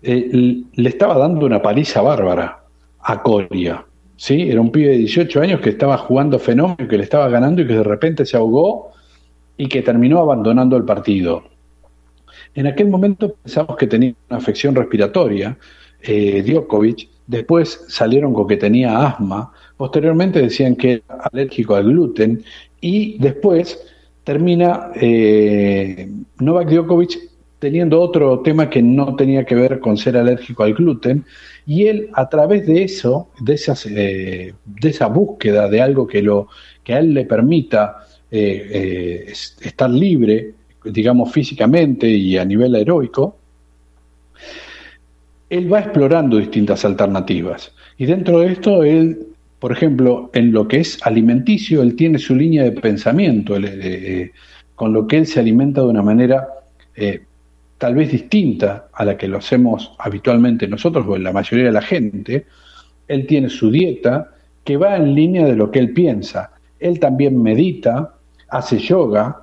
Le estaba dando una paliza bárbara a Coria. ¿Sí? Era un pibe de 18 años que estaba jugando fenómeno, que le estaba ganando y que de repente se ahogó y que terminó abandonando el partido. En aquel momento pensamos que tenía una afección respiratoria, Djokovic, después salieron con que tenía asma, posteriormente decían que era alérgico al gluten y después termina Novak Djokovic teniendo otro tema que no tenía que ver con ser alérgico al gluten y él a través de eso, de esa búsqueda de algo que a él le permita estar libre, digamos, físicamente y a nivel aeróbico, él va explorando distintas alternativas. Y dentro de esto, él, por ejemplo, en lo que es alimenticio, él tiene su línea de pensamiento, con lo que él se alimenta de una manera tal vez distinta a la que lo hacemos habitualmente nosotros o la mayoría de la gente. Él tiene su dieta que va en línea de lo que él piensa. Él también medita, hace yoga,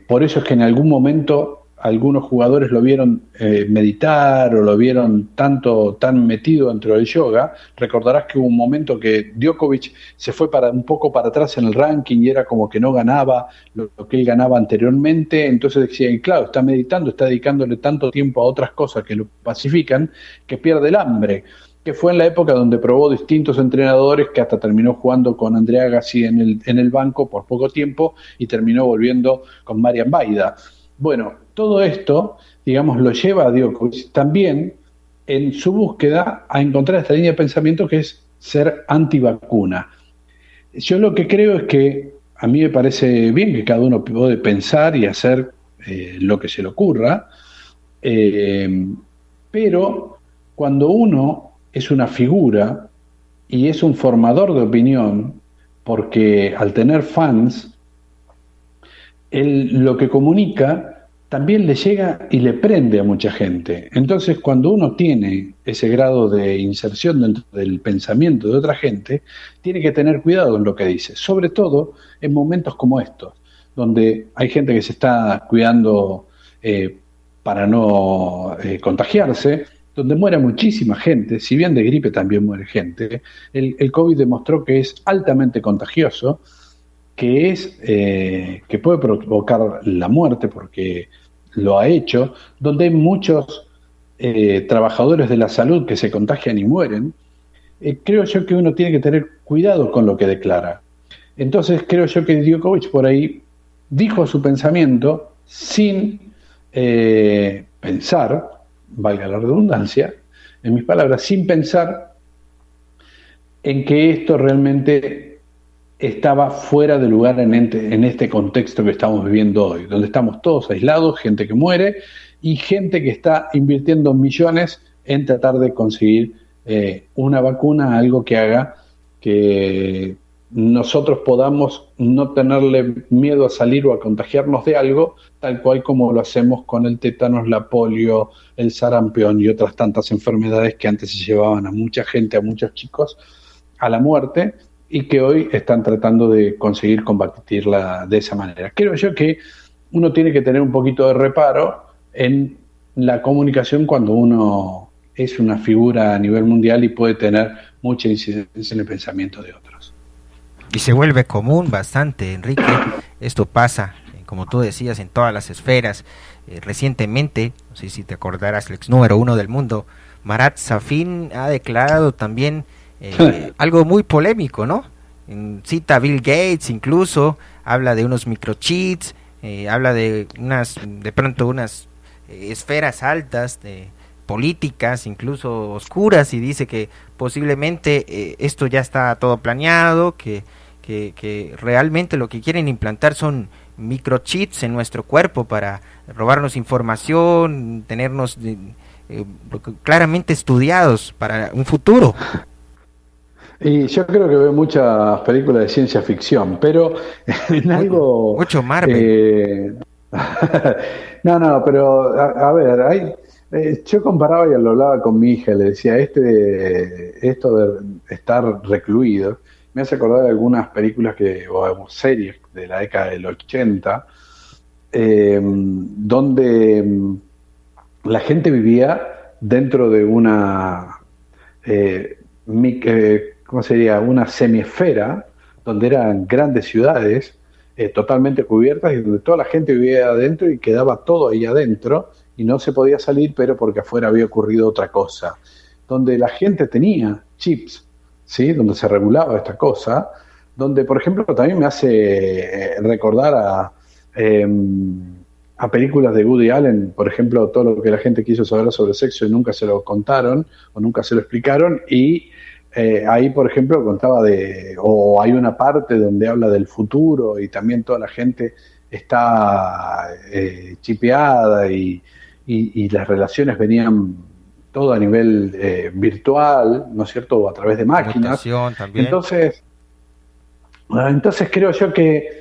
por eso es que en algún momento algunos jugadores lo vieron meditar o lo vieron tan metido dentro del yoga. Recordarás que hubo un momento que Djokovic se fue un poco para atrás en el ranking y era como que no ganaba lo que él ganaba anteriormente, entonces decían, claro, está meditando, está dedicándole tanto tiempo a otras cosas que lo pacifican, que pierde el hambre, que fue en la época donde probó distintos entrenadores, que hasta terminó jugando con Andrea Agassi en el banco por poco tiempo y terminó volviendo con Marian Baida. Bueno, todo esto, digamos, lo lleva a Djokovic también en su búsqueda a encontrar esta línea de pensamiento que es ser antivacuna. Yo lo que creo es que a mí me parece bien que cada uno puede pensar y hacer lo que se le ocurra, pero cuando uno es una figura y es un formador de opinión, porque al tener fans, él lo que comunica también le llega y le prende a mucha gente. Entonces, cuando uno tiene ese grado de inserción dentro del pensamiento de otra gente, tiene que tener cuidado en lo que dice, sobre todo en momentos como estos, donde hay gente que se está cuidando para no contagiarse, donde muere muchísima gente, si bien de gripe también muere gente. El COVID demostró que es altamente contagioso, que puede provocar la muerte porque lo ha hecho, donde hay muchos trabajadores de la salud que se contagian y mueren. Creo yo que uno tiene que tener cuidado con lo que declara. Entonces creo yo que Djokovic por ahí dijo su pensamiento sin pensar, valga la redundancia, en mis palabras, sin pensar en que esto realmente estaba fuera de lugar en este contexto que estamos viviendo hoy, donde estamos todos aislados, gente que muere y gente que está invirtiendo millones en tratar de conseguir una vacuna, algo que haga que nosotros podamos no tenerle miedo a salir o a contagiarnos de algo, tal cual como lo hacemos con el tétanos, la polio, el sarampión y otras tantas enfermedades que antes se llevaban a mucha gente, a muchos chicos, a la muerte, y que hoy están tratando de conseguir combatirla de esa manera. Creo yo que uno tiene que tener un poquito de reparo en la comunicación cuando uno es una figura a nivel mundial y puede tener mucha incidencia en el pensamiento de otros. Y se vuelve común bastante, Enrique. Esto pasa, como tú decías, en todas las esferas. Recientemente, no sé si te acordarás, el ex número 1 del mundo, Marat Safin, ha declarado también algo muy polémico, ¿no? Cita a Bill Gates, incluso habla de unos microchips, habla de unas esferas altas, políticas, incluso oscuras, y dice que posiblemente esto ya está todo planeado, que realmente lo que quieren implantar son microchips en nuestro cuerpo para robarnos información, tenernos claramente estudiados para un futuro. Y yo creo que veo muchas películas de ciencia ficción, pero en algo... Mucho Marvel. No, pero a ver, yo comparaba y lo hablaba con mi hija, le decía, esto de estar recluido, me hace acordar de algunas películas o series de la década del 80, donde la gente vivía dentro de ¿cómo sería? Una semiesfera, donde eran grandes ciudades totalmente cubiertas y donde toda la gente vivía adentro y quedaba todo ahí adentro y no se podía salir, pero porque afuera había ocurrido otra cosa. Donde la gente tenía chips, ¿sí? Donde se regulaba esta cosa, donde, por ejemplo, también me hace recordar a películas de Woody Allen, por ejemplo, todo lo que la gente quiso saber sobre sexo y nunca se lo contaron o nunca se lo explicaron, y ahí, por ejemplo, o hay una parte donde habla del futuro y también toda la gente está chipeada y las relaciones venían todo a nivel virtual, ¿no es cierto?, o a través de máquinas. También. Entonces creo yo que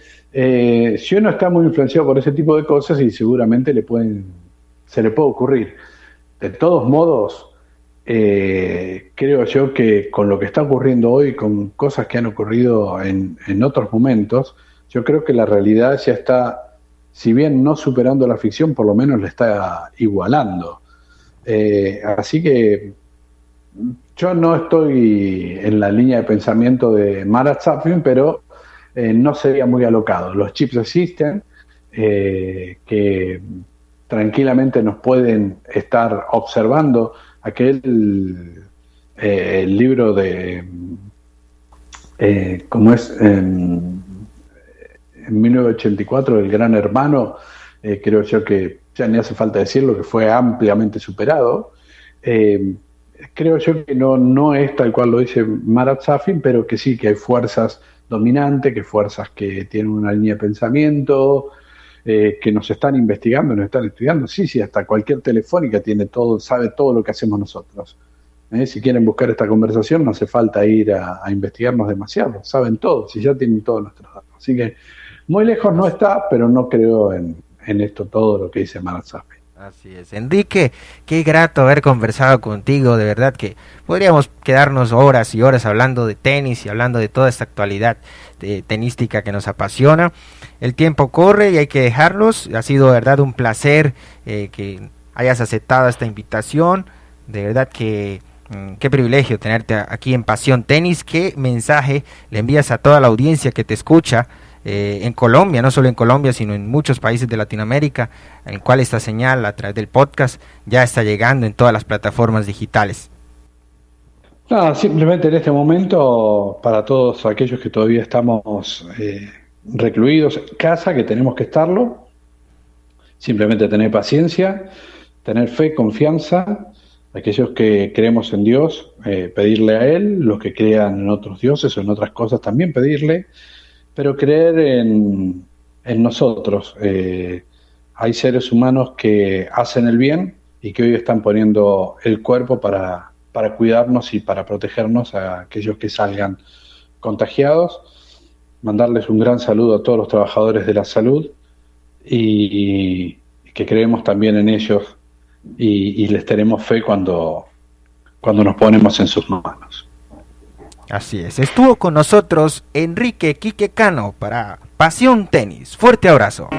si uno está muy influenciado por ese tipo de cosas, y seguramente se le puede ocurrir. De todos modos, creo yo que con lo que está ocurriendo hoy, con cosas que han ocurrido en otros momentos, yo creo que la realidad ya está, si bien no superando la ficción, por lo menos la está igualando. Así que yo no estoy en la línea de pensamiento de Marat Safin, pero no sería muy alocado. Los chips existen, que tranquilamente nos pueden estar observando. El libro de como es en 1984, El Gran Hermano, creo yo que ya ni hace falta decirlo, que fue ampliamente superado. Creo yo que no es tal cual lo dice Marat Safin, pero que sí, que hay fuerzas dominantes, que fuerzas que tienen una línea de pensamiento, que nos están investigando, nos están estudiando. Sí, hasta cualquier telefónica sabe todo lo que hacemos nosotros. Si quieren buscar esta conversación, no hace falta ir a investigarnos demasiado, saben todo, si ya tienen todos nuestros datos. Así que muy lejos no está, pero no creo en esto todo lo que dice Marat Safin. Así es, Enrique, qué grato haber conversado contigo, de verdad que podríamos quedarnos horas y horas hablando de tenis y hablando de toda esta actualidad tenística que nos apasiona. El tiempo corre y hay que dejarlos. Ha sido de verdad un placer que hayas aceptado esta invitación. De verdad que qué privilegio tenerte aquí en Pasión Tenis. Qué mensaje le envías a toda la audiencia que te escucha en Colombia, no solo en Colombia, sino en muchos países de Latinoamérica, en el cual esta señal a través del podcast ya está llegando en todas las plataformas digitales. Nada, simplemente en este momento, para todos aquellos que todavía estamos recluidos en casa, que tenemos que estarlo, simplemente tener paciencia, tener fe, confianza. Aquellos que creemos en Dios, pedirle a Él; los que crean en otros dioses o en otras cosas, también pedirle, pero creer en nosotros. Hay seres humanos que hacen el bien y que hoy están poniendo el cuerpo para cuidarnos y para protegernos a aquellos que salgan contagiados. Mandarles un gran saludo a todos los trabajadores de la salud y que creemos también en ellos y les tenemos fe cuando nos ponemos en sus manos. Así es, estuvo con nosotros Enrique Quique Cano para Pasión Tenis. Fuerte abrazo.